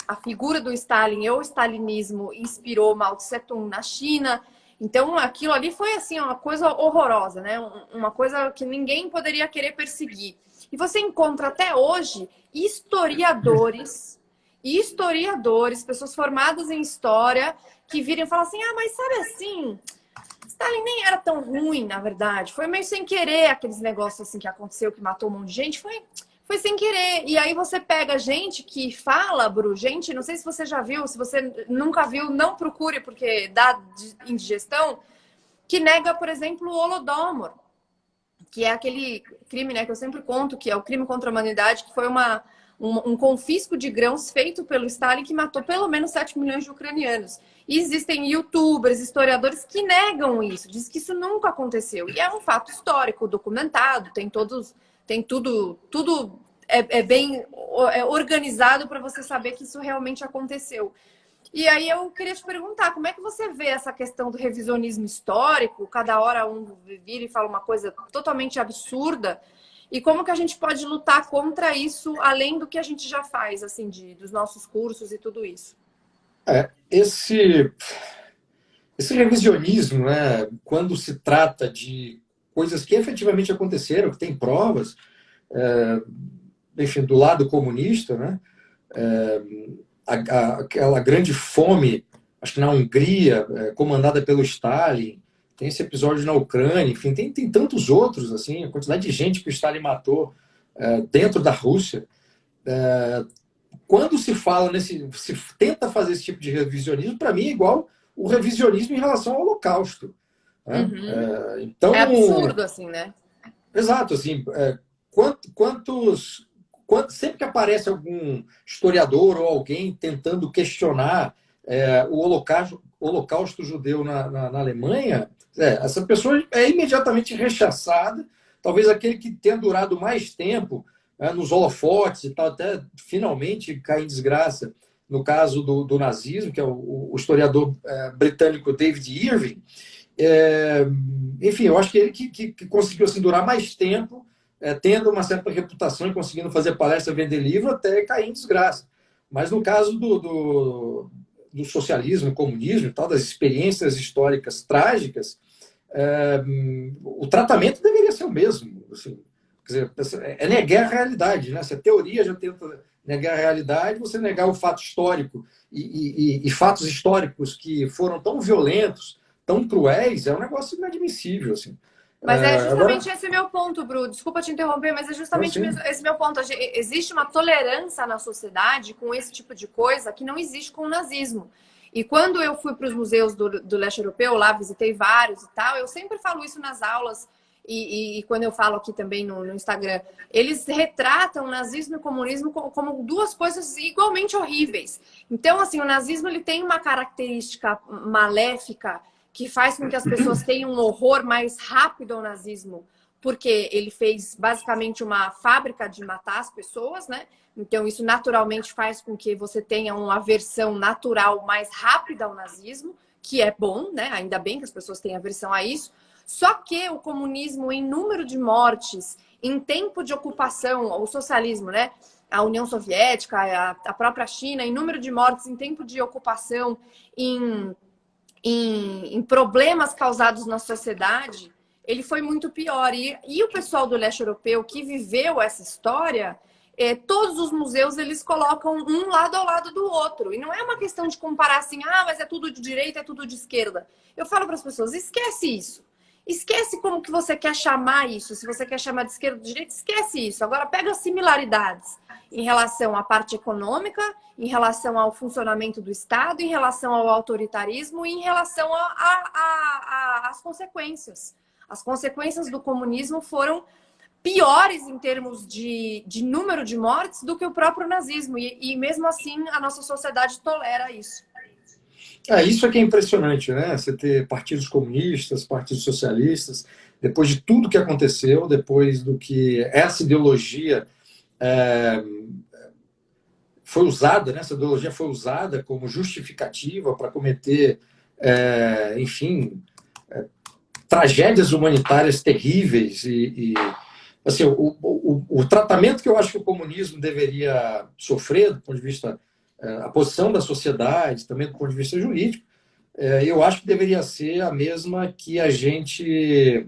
A figura do Stalin e o stalinismo inspirou Mao Tse-tung na China. Então, aquilo ali foi assim uma coisa horrorosa, né? Uma coisa que ninguém poderia querer perseguir. E você encontra até hoje historiadores, pessoas formadas em história, que viram e falam assim: mas sabe assim, Stalin nem era tão ruim, na verdade. Foi meio sem querer aqueles negócios assim que aconteceu, que matou um monte de gente. Foi sem querer. E aí você pega gente que fala, Bru, gente, não sei se você já viu, se você nunca viu, não procure, porque dá indigestão, que nega, por exemplo, o Holodomor, que é aquele crime, né, que eu sempre conto, que é o crime contra a humanidade, que foi um confisco de grãos feito pelo Stalin, que matou pelo menos 7 milhões de ucranianos. E existem youtubers, historiadores que negam isso, dizem que isso nunca aconteceu. E é um fato histórico, documentado, tem tudo bem organizado para você saber que isso realmente aconteceu. E aí eu queria te perguntar, como é que você vê essa questão do revisionismo histórico? Cada hora um vira e fala uma coisa totalmente absurda. E como que a gente pode lutar contra isso, além do que a gente já faz, assim, dos nossos cursos e tudo isso? Esse revisionismo, né, quando se trata de coisas que efetivamente aconteceram, que tem provas, enfim, do lado comunista, né, aquela grande fome, acho que na Hungria, comandada pelo Stalin, tem esse episódio na Ucrânia, enfim, tem tantos outros, assim, a quantidade de gente que o Stalin matou dentro da Rússia. Quando se fala se tenta fazer esse tipo de revisionismo, para mim é igual o revisionismo em relação ao Holocausto. Né? Uhum. Então, é absurdo, assim, né? Exato, assim, sempre que aparece algum historiador ou alguém tentando questionar o holocausto judeu na Alemanha, essa pessoa é imediatamente rechaçada. Talvez aquele que tenha durado mais tempo nos holofotes e tal, até finalmente cair em desgraça, no caso do nazismo, que é o historiador britânico David Irving. Enfim, eu acho que ele que conseguiu assim, durar mais tempo, tendo uma certa reputação e conseguindo fazer palestra, vender livro, até cair em desgraça. Mas no caso do socialismo, comunismo e tal, das experiências históricas trágicas, o tratamento deveria ser o mesmo. Assim, quer dizer, é negar a realidade, né? Se a teoria já tenta negar a realidade, você negar o fato histórico e fatos históricos que foram tão violentos, tão cruéis, é um negócio inadmissível, assim. Mas é justamente Agora, esse meu ponto, Bru. Desculpa te interromper, mas é justamente assim, esse meu ponto. Existe uma tolerância na sociedade com esse tipo de coisa que não existe com o nazismo. E quando eu fui para os museus do leste europeu, lá visitei vários e tal, eu sempre falo isso nas aulas e quando eu falo aqui também no Instagram. Eles retratam o nazismo e o comunismo como duas coisas igualmente horríveis. Então, assim, o nazismo ele tem uma característica maléfica que faz com que as pessoas tenham um horror mais rápido ao nazismo, porque ele fez basicamente uma fábrica de matar as pessoas, né? Então isso naturalmente faz com que você tenha uma aversão natural mais rápida ao nazismo, que é bom, né? Ainda bem que as pessoas têm aversão a isso. Só que o comunismo, em número de mortes, em tempo de ocupação, o socialismo, né? A União Soviética, a própria China, em número de mortes, em tempo de ocupação, em problemas causados na sociedade, ele foi muito pior. E o pessoal do leste europeu que viveu essa história, todos os museus eles colocam um lado ao lado do outro. E não é uma questão de comparar assim, mas é tudo de direita, é tudo de esquerda. Eu falo para as pessoas, esquece isso. Esquece como que você quer chamar isso. Se você quer chamar de esquerda ou de direita, esquece isso. Agora pega as similaridades em relação à parte econômica, em relação ao funcionamento do Estado, em relação ao autoritarismo e em relação às consequências. As consequências do comunismo foram piores em termos de número de mortes do que o próprio nazismo. E mesmo assim, a nossa sociedade tolera isso. Isso é que é impressionante, né? Você ter partidos comunistas, partidos socialistas, depois de tudo que aconteceu, depois do que essa ideologia foi usada, né? Essa ideologia foi usada como justificativa para cometer, enfim, tragédias humanitárias terríveis assim, o tratamento que eu acho que o comunismo deveria sofrer do ponto de vista a posição da sociedade, também do ponto de vista jurídico, eu acho que deveria ser a mesma que a gente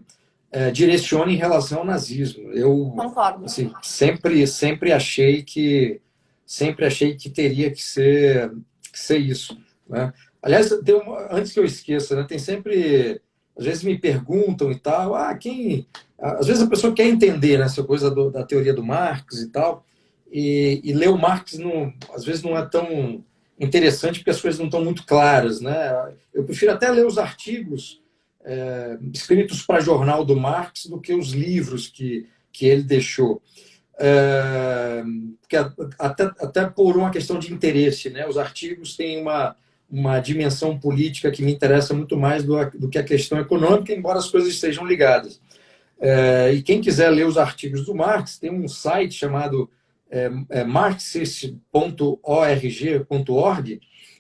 direciona em relação ao nazismo. Eu Concordo. assim, sempre achei que teria que ser isso, né? Aliás, antes que eu esqueça, né, tem sempre, às vezes me perguntam e tal, às vezes a pessoa quer entender, né, essa coisa da teoria do Marx e tal, e ler o Marx às vezes não é tão interessante porque as coisas não estão muito claras, né? Eu prefiro até ler os artigos escritos para jornal do Marx do que os livros que ele deixou. Porque até por uma questão de interesse, né? Os artigos têm uma dimensão política que me interessa muito mais do que a questão econômica, embora as coisas estejam ligadas. E quem quiser ler os artigos do Marx, tem um site chamado marxist.org,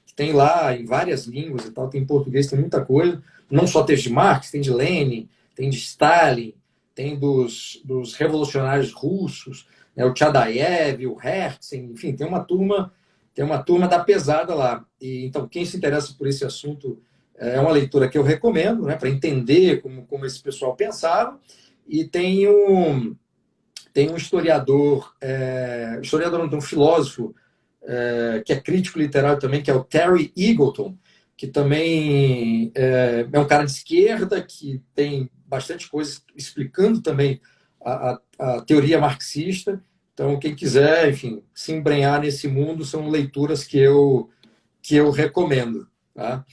que tem lá em várias línguas e tal, tem em português, tem muita coisa, não só texto de Marx, tem de Lenin, tem de Stalin, tem dos revolucionários russos, né, o Chadaev, o Herzen, enfim, tem uma turma da pesada lá. Então, quem se interessa por esse assunto, é uma leitura que eu recomendo, né, para entender como esse pessoal pensava. E tem um historiador, um filósofo, que é crítico literário também, que é o Terry Eagleton, que também é um cara de esquerda, que tem bastante coisa explicando também a teoria marxista. Então, quem quiser, enfim, se embrenhar nesse mundo, são leituras que eu recomendo. Tá?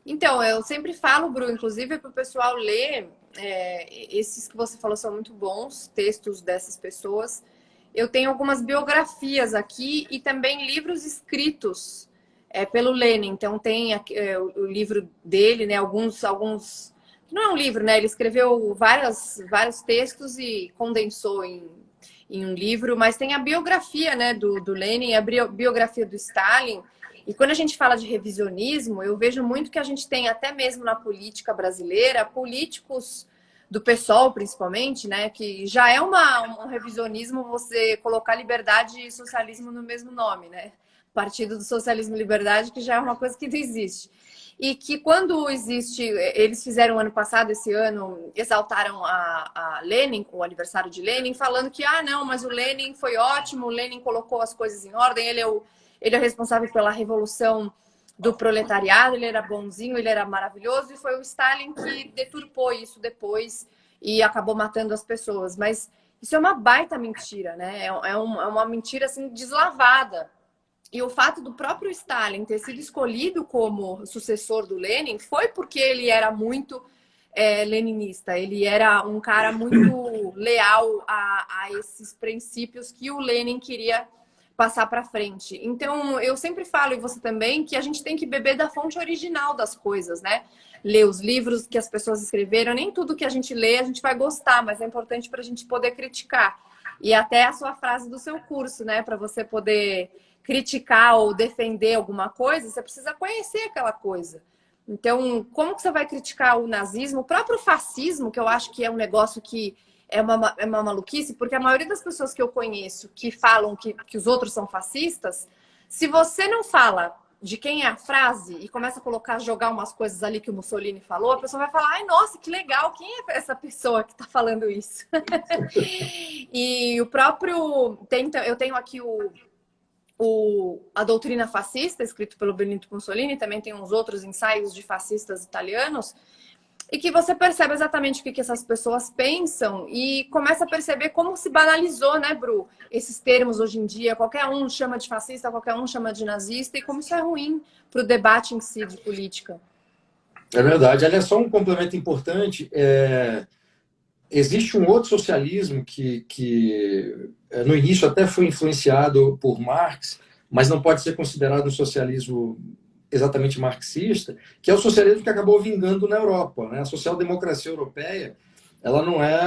Então, eu sempre falo, Bru, inclusive, para o pessoal ler, esses que você falou são muito bons, textos dessas pessoas. Eu tenho algumas biografias aqui e também livros escritos pelo Lenin. Então, tem o livro dele, né? Alguns. Não é um livro, né? Ele escreveu vários textos e condensou em um livro, mas tem a biografia, né, do Lenin, a biografia do Stalin. E quando a gente fala de revisionismo, eu vejo muito que a gente tem, até mesmo na política brasileira, políticos do PSOL, principalmente, né, que já é um revisionismo você colocar liberdade e socialismo no mesmo nome, né? Partido do Socialismo e Liberdade, que já é uma coisa que não existe. E que quando existe, eles fizeram ano passado, esse ano, exaltaram a Lenin, o aniversário de Lenin, falando que, não, mas o Lenin foi ótimo, o Lenin colocou as coisas em ordem, ele é o responsável pela revolução do proletariado, ele era bonzinho, ele era maravilhoso, e foi o Stalin que deturpou isso depois e acabou matando as pessoas. Mas isso é uma baita mentira, né? É uma mentira assim deslavada. E o fato do próprio Stalin ter sido escolhido como sucessor do Lenin foi porque ele era muito leninista. Ele era um cara muito leal a esses princípios que o Lenin queria passar para frente. Então, eu sempre falo, e você também, que a gente tem que beber da fonte original das coisas, né? Ler os livros que as pessoas escreveram. Nem tudo que a gente lê a gente vai gostar, mas é importante para a gente poder criticar. E até a sua frase do seu curso, né? Para você poder criticar ou defender alguma coisa, você precisa conhecer aquela coisa. Então, como que você vai criticar o nazismo, o próprio fascismo, que eu acho que é um negócio que é uma maluquice, porque a maioria das pessoas que eu conheço que falam que os outros são fascistas, se você não fala de quem é a frase e começa a jogar umas coisas ali que o Mussolini falou, a pessoa vai falar, ai, nossa, que legal, quem é essa pessoa que está falando isso? E o próprio... Eu tenho aqui a Doutrina Fascista, escrito pelo Benito Mussolini, também tem uns outros ensaios de fascistas italianos, e que você percebe exatamente o que essas pessoas pensam e começa a perceber como se banalizou, né, Bru? Esses termos hoje em dia, qualquer um chama de fascista, qualquer um chama de nazista, e como isso é ruim para o debate em si de política. É verdade. Aliás, só um complemento importante. Existe um outro socialismo que no início até foi influenciado por Marx, mas não pode ser considerado um socialismo exatamente marxista, que é o socialismo que acabou vingando na Europa, né? A social-democracia europeia, ela não é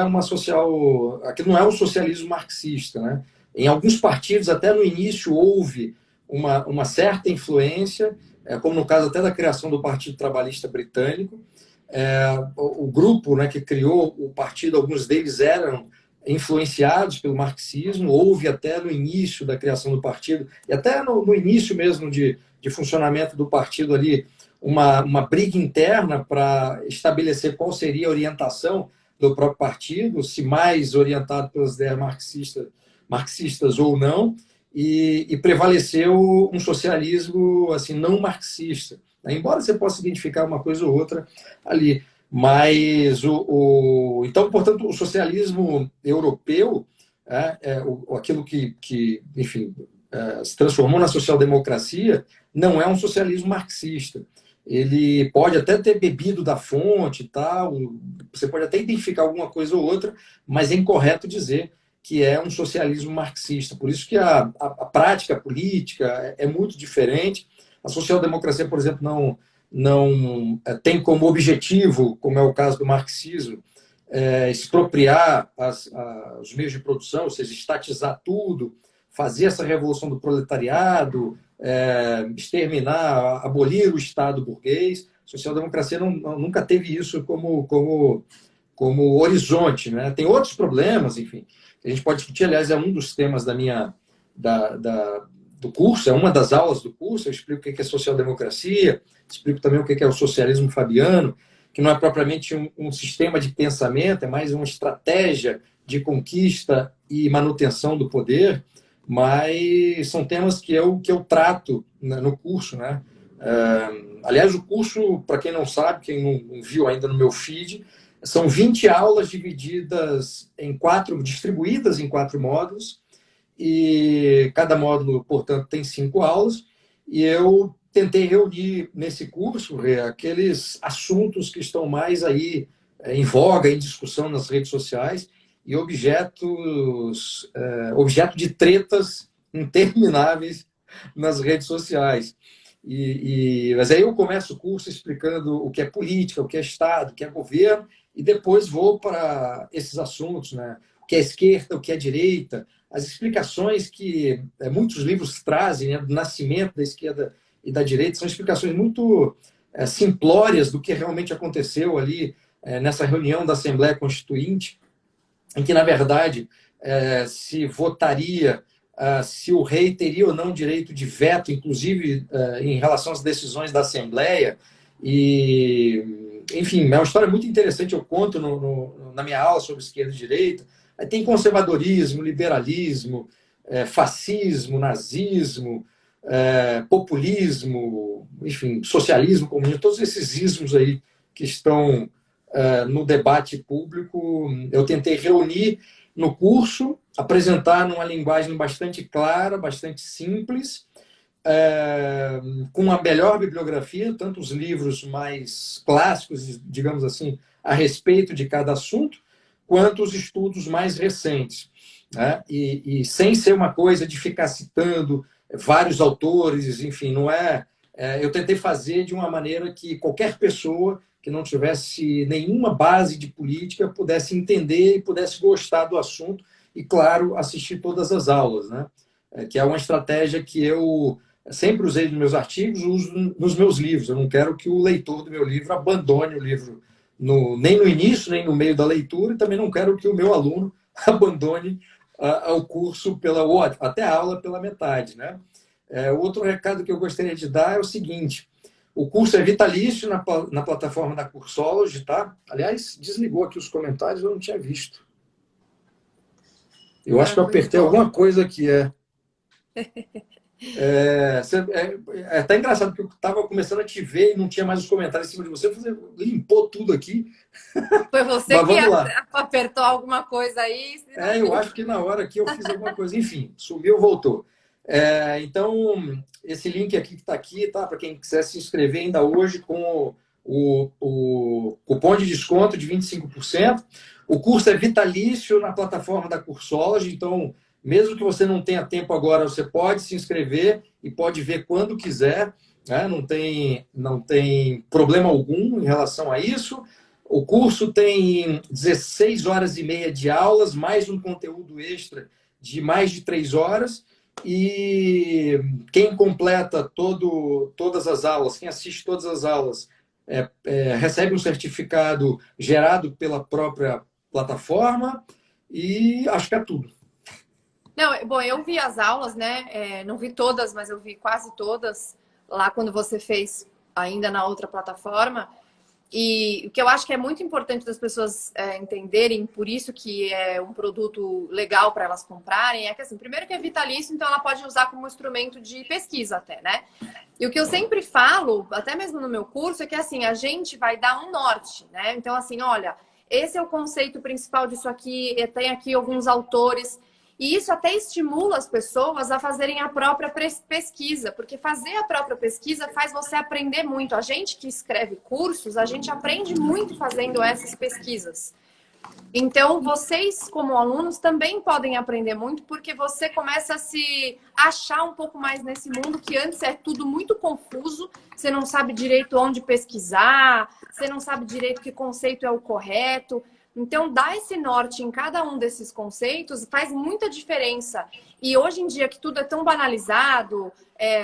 aquilo não é um socialismo marxista, né? Em alguns partidos, até no início, houve uma certa influência, como no caso até da criação do Partido Trabalhista Britânico. O grupo, né, que criou o partido, alguns deles eram influenciados pelo marxismo. Houve até no início da criação do partido, e até no início mesmo de funcionamento do partido ali, uma briga interna para estabelecer qual seria a orientação do próprio partido, se mais orientado pelas ideias marxistas ou não, e prevaleceu um socialismo assim, não marxista. Embora você possa identificar uma coisa ou outra ali. Mas, então, portanto, o socialismo europeu, aquilo que enfim, se transformou na social-democracia, não é um socialismo marxista. Ele pode até ter bebido da fonte e tal, você pode até identificar alguma coisa ou outra, mas é incorreto dizer que é um socialismo marxista. Por isso que a prática política é muito diferente. A social-democracia, por exemplo, não tem como objetivo, como é o caso do marxismo, expropriar os meios de produção, ou seja, estatizar tudo, fazer essa revolução do proletariado, exterminar, abolir o Estado burguês. A social-democracia nunca teve isso como horizonte, né? Tem outros problemas, enfim, que a gente pode discutir. Aliás, é um dos temas do curso, é uma das aulas do curso. Eu explico o que é social-democracia, explico também o que é o socialismo fabiano, que não é propriamente um sistema de pensamento, é mais uma estratégia de conquista e manutenção do poder, mas são temas que eu trato no curso, né? Aliás, o curso, para quem não sabe, quem não viu ainda no meu feed, são 20 aulas distribuídas em 4 módulos, e cada módulo, portanto, tem 5 aulas, e eu tentei reunir nesse curso aqueles assuntos que estão mais aí em voga, em discussão nas redes sociais, e objeto de tretas intermináveis nas redes sociais. Mas aí eu começo o curso explicando o que é política, o que é Estado, o que é governo, e depois vou para esses assuntos, né? O que é esquerda, o que é direita, as explicações que muitos livros trazem, né, do nascimento da esquerda e da direita, são explicações muito simplórias do que realmente aconteceu ali nessa reunião da Assembleia Constituinte, em que, na verdade, se votaria se o rei teria ou não direito de veto, inclusive em relação às decisões da Assembleia. E, enfim, é uma história muito interessante. Eu conto na minha aula sobre esquerda e direita. Aí tem conservadorismo, liberalismo, fascismo, nazismo, populismo, enfim, socialismo, comunismo, todos esses ismos aí que estão no debate público, eu tentei reunir no curso, apresentar numa linguagem bastante clara, bastante simples, com uma melhor bibliografia, tanto os livros mais clássicos, digamos assim, a respeito de cada assunto, quanto os estudos mais recentes, né? E sem ser uma coisa de ficar citando vários autores, enfim, não é... Eu tentei fazer de uma maneira que qualquer pessoa que não tivesse nenhuma base de política pudesse entender e pudesse gostar do assunto e, claro, assistir todas as aulas, né? Que é uma estratégia que eu sempre usei nos meus artigos, uso nos meus livros. Eu não quero que o leitor do meu livro abandone o livro nem no início, nem no meio da leitura, e também não quero que o meu aluno abandone o curso até a aula pela metade, né? Outro recado que eu gostaria de dar é o seguinte: o curso é vitalício na plataforma da Cursology, tá? Aliás, desligou aqui os comentários, eu não tinha visto. Eu acho que eu apertei alguma coisa aqui. É até engraçado, porque eu estava começando a te ver e não tinha mais os comentários em cima de você. Você limpou tudo aqui. Foi você que apertou alguma coisa aí? Eu acho que na hora que eu fiz alguma coisa. Enfim, subiu, voltou. Então, esse link aqui que está aqui, tá? Para quem quiser se inscrever ainda hoje com o cupom de desconto de 25%. O curso é vitalício na plataforma da Cursology, então, mesmo que você não tenha tempo agora, você pode se inscrever e pode ver quando quiser, né? Não tem problema algum em relação a isso. O curso tem 16 horas e meia de aulas, mais um conteúdo extra de mais de 3 horas. E quem completa todas as aulas, quem assiste todas as aulas, recebe um certificado gerado pela própria plataforma, e acho que é tudo. Não, bom, eu vi as aulas, né? Não vi todas, mas eu vi quase todas lá quando você fez ainda na outra plataforma. E o que eu acho que é muito importante das pessoas entenderem, por isso que é um produto legal para elas comprarem, é que, assim, primeiro que é vitalício, então ela pode usar como instrumento de pesquisa até, né? E o que eu sempre falo, até mesmo no meu curso, é que, assim, a gente vai dar um norte, né? Então, assim, olha, esse é o conceito principal disso aqui, tem aqui alguns autores. E isso até estimula as pessoas a fazerem a própria pesquisa, porque fazer a própria pesquisa faz você aprender muito. A gente que escreve cursos, a gente aprende muito fazendo essas pesquisas. Então, vocês, como alunos, também podem aprender muito, porque você começa a se achar um pouco mais nesse mundo, que antes é tudo muito confuso, você não sabe direito onde pesquisar, você não sabe direito que conceito é o correto. Então, dar esse norte em cada um desses conceitos faz muita diferença. E hoje em dia, que tudo é tão banalizado,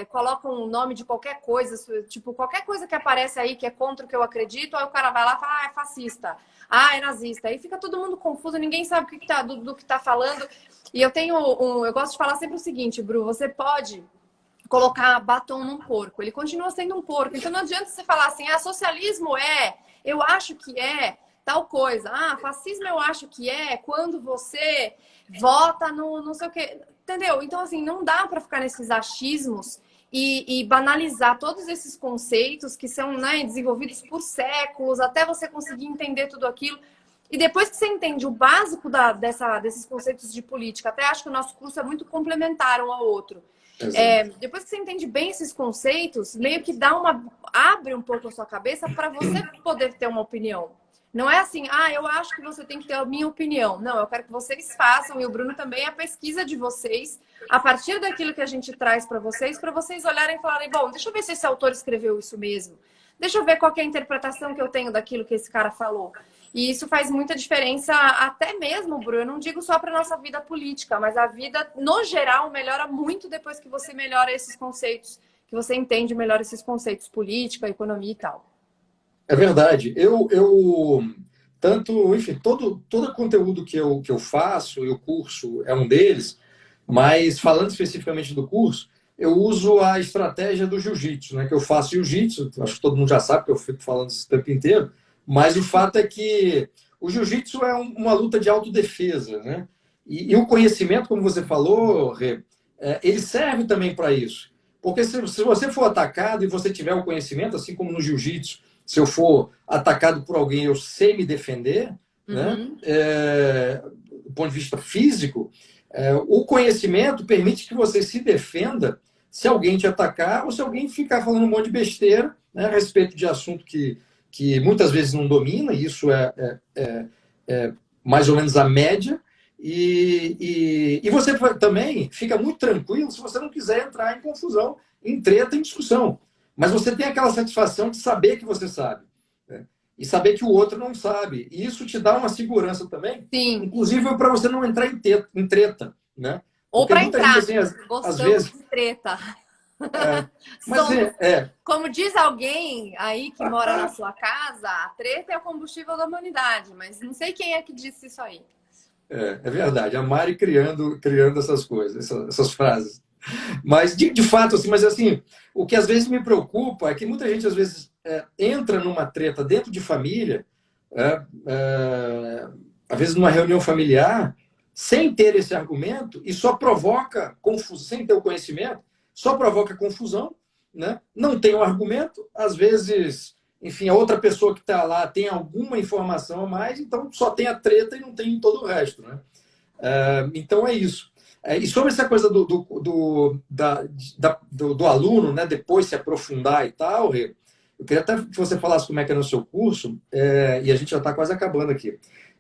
colocam o nome de qualquer coisa, tipo, qualquer coisa que aparece aí que é contra o que eu acredito, aí o cara vai lá e fala, é fascista, é nazista. Aí fica todo mundo confuso, ninguém sabe do que está falando. E eu gosto de falar sempre o seguinte, Bru, você pode colocar batom num porco, ele continua sendo um porco. Então, não adianta você falar assim, socialismo eu acho que tal coisa. Fascismo eu acho que quando você vota no não sei o quê. Entendeu? Então, assim, não dá para ficar nesses achismos e banalizar todos esses conceitos que são, né, desenvolvidos por séculos, até você conseguir entender tudo aquilo. E depois que você entende o básico desses conceitos de política, até acho que o nosso curso é muito complementar um ao outro. Depois que você entende bem esses conceitos, meio que abre um pouco a sua cabeça para você poder ter uma opinião. Não é assim, eu acho que você tem que ter a minha opinião. Não, eu quero que vocês façam, e o Bruno também, a pesquisa de vocês, a partir daquilo que a gente traz para vocês olharem e falarem, bom, deixa eu ver se esse autor escreveu isso mesmo. Deixa eu ver qual que é a interpretação que eu tenho daquilo que esse cara falou. E isso faz muita diferença, até mesmo, Bruno, eu não digo só para a nossa vida política, mas a vida, no geral, melhora muito depois que você melhora esses conceitos, que você entende melhor esses conceitos, política, economia e tal. É verdade. Enfim, todo conteúdo que eu faço, e o curso é um deles, mas falando especificamente do curso, eu uso a estratégia do jiu-jitsu, né? Que eu faço jiu-jitsu, acho que todo mundo já sabe que eu fico falando isso o tempo inteiro, mas o fato é que o jiu-jitsu é uma luta de autodefesa, né? E o conhecimento, como você falou, Rê, ele serve também para isso. Porque se você for atacado e você tiver o conhecimento, assim como no jiu-jitsu, se eu for atacado por alguém, eu sei me defender, né? Do ponto de vista físico, o conhecimento permite que você se defenda se alguém te atacar ou se alguém ficar falando um monte de besteira, né, a respeito de assunto que muitas vezes não domina, e isso é mais ou menos a média. E você também fica muito tranquilo se você não quiser entrar em confusão, em treta, em discussão. Mas você tem aquela satisfação de saber que você sabe, né? E saber que o outro não sabe. E isso te dá uma segurança também, Sim. inclusive para você não entrar em treta, né? Ou para entrar, gente, assim, gostamos às vezes, de treta. mas Como diz alguém aí que mora na sua casa, a treta é o combustível da humanidade, mas não sei quem é que disse isso aí. É verdade. A Mari criando essas coisas, essas frases. Mas, de fato, assim, mas assim, o que às vezes me preocupa é que muita gente, às vezes, entra numa treta dentro de família, às vezes numa reunião familiar, sem ter esse argumento e só provoca confusão, sem ter o conhecimento, só provoca confusão, né? Não tem um argumento, às vezes, enfim, a outra pessoa que está lá tem alguma informação a mais, então só tem a treta e não tem todo o resto, né? Então é isso. E sobre essa coisa do aluno, né, depois se aprofundar e tal, Rê, eu queria até que você falasse como é que é no seu curso, e a gente já está quase acabando aqui.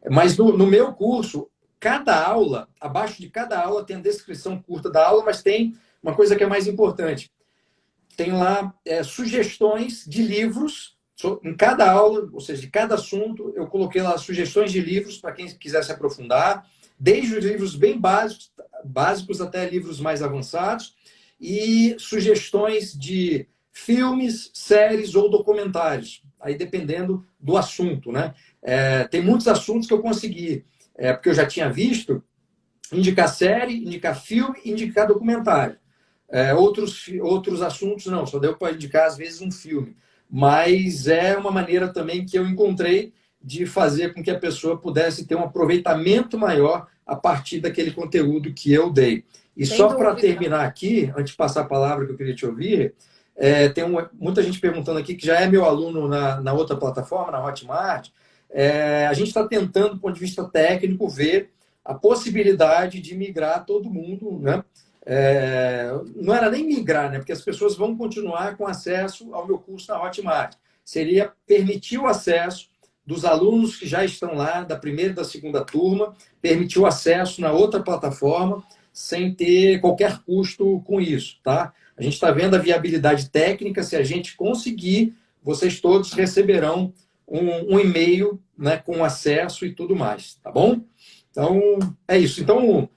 Mas no meu curso, cada aula, abaixo de cada aula tem a descrição curta da aula, mas tem uma coisa que é mais importante. Tem lá sugestões de livros em cada aula, ou seja, de cada assunto, eu coloquei lá sugestões de livros para quem quiser se aprofundar, desde os livros bem básicos até livros mais avançados, e sugestões de filmes, séries ou documentários, aí dependendo do assunto, né? Tem muitos assuntos que eu consegui, porque eu já tinha visto, indicar série, indicar filme, indicar documentário. Outros assuntos não, só deu para indicar às vezes um filme. Mas é uma maneira também que eu encontrei de fazer com que a pessoa pudesse ter um aproveitamento maior a partir daquele conteúdo que eu dei. E Sem só para dúvida. terminar aqui, antes de passar a palavra que eu queria te ouvir, tem muita gente perguntando aqui que já é meu aluno na outra plataforma, na Hotmart. A gente está tentando, do ponto de vista técnico, ver a possibilidade de migrar todo mundo, né? Não era nem migrar, né? Porque as pessoas vão continuar com acesso ao meu curso na Hotmart. Seria permitir o acesso dos alunos que já estão lá, da primeira e da segunda turma, permitir o acesso na outra plataforma, sem ter qualquer custo com isso, tá? A gente está vendo a viabilidade técnica, se a gente conseguir, vocês todos receberão um e-mail, né, com acesso e tudo mais, tá bom? Então, é isso. Então,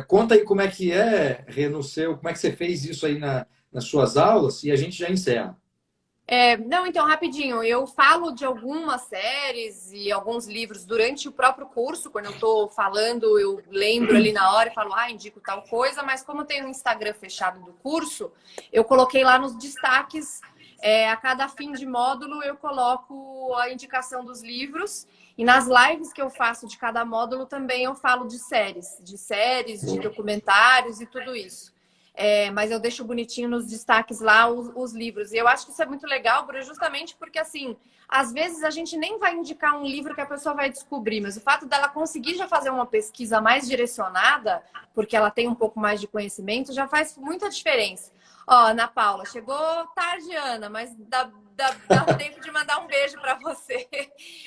conta aí como é que Rê, como é que você fez isso aí nas suas aulas e a gente já encerra. Não, então, rapidinho, eu falo de algumas séries e alguns livros durante o próprio curso, quando eu estou falando, eu lembro ali na hora e falo, indico tal coisa, mas como tem um Instagram fechado do curso, eu coloquei lá nos destaques, a cada fim de módulo eu coloco a indicação dos livros, e nas lives que eu faço de cada módulo também eu falo de séries, de documentários e tudo isso. Mas eu deixo bonitinho nos destaques lá os livros. E eu acho que isso é muito legal, Bruno, justamente porque, assim, às vezes a gente nem vai indicar um livro que a pessoa vai descobrir, mas o fato dela conseguir já fazer uma pesquisa mais direcionada, porque ela tem um pouco mais de conhecimento, já faz muita diferença. Ó, Ana Paula, chegou tarde, Ana, mas dá tempo de mandar um beijo para você.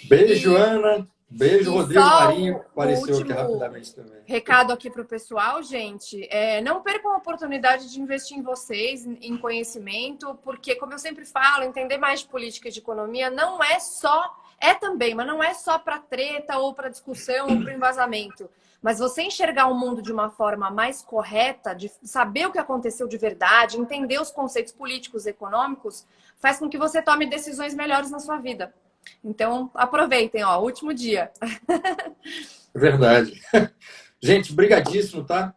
Beijo, Ana. Beijo, Rodrigo Marinho, que apareceu aqui rapidamente também. Recado aqui para o pessoal, gente. Não percam a oportunidade de investir em vocês, em conhecimento, porque, como eu sempre falo, entender mais de política e de economia não é só... também, mas não é só para treta ou para discussão ou para embasamento. Mas você enxergar o mundo de uma forma mais correta, de saber o que aconteceu de verdade, entender os conceitos políticos e econômicos, faz com que você tome decisões melhores na sua vida. Então, aproveitem, último dia. Verdade. Gente, brigadíssimo, tá?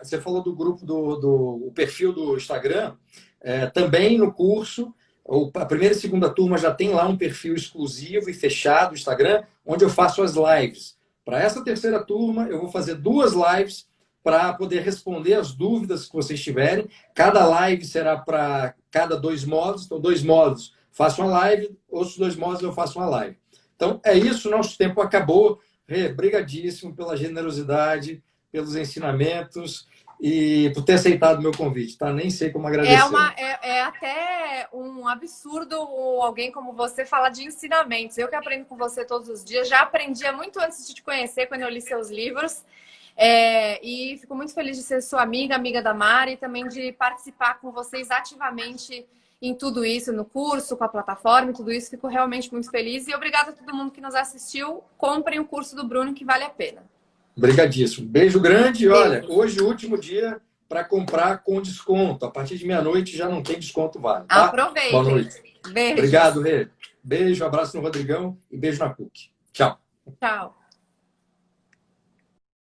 Você falou do grupo do perfil do Instagram. Também no curso, a primeira e segunda turma já tem lá um perfil exclusivo e fechado do Instagram, onde eu faço as lives. Para essa terceira turma, eu vou fazer 2 lives para poder responder as dúvidas que vocês tiverem. Cada live será para cada 2 módulos. Então, 2 módulos, faço uma live, outros 2 módulos eu faço uma live. Então, é isso, nosso tempo acabou. Rê, brigadíssimo pela generosidade, pelos ensinamentos e por ter aceitado o meu convite, tá? Nem sei como agradecer. É até um absurdo alguém como você falar de ensinamentos. Eu que aprendo com você todos os dias, já aprendia muito antes de te conhecer, quando eu li seus livros. E fico muito feliz de ser sua amiga, amiga da Mari, e também de participar com vocês ativamente em tudo isso, no curso, com a plataforma e tudo isso. Fico realmente muito feliz. E obrigada a todo mundo que nos assistiu. Comprem o curso do Bruno, que vale a pena. Obrigadíssimo. Beijo grande. Beijo. Olha, hoje é o último dia para comprar com desconto. A partir de meia-noite já não tem desconto válido. Tá? Aproveite. Boa noite. Beijo. Obrigado, Rê. Beijo, abraço no Rodrigão e beijo na PUC. Tchau. Tchau.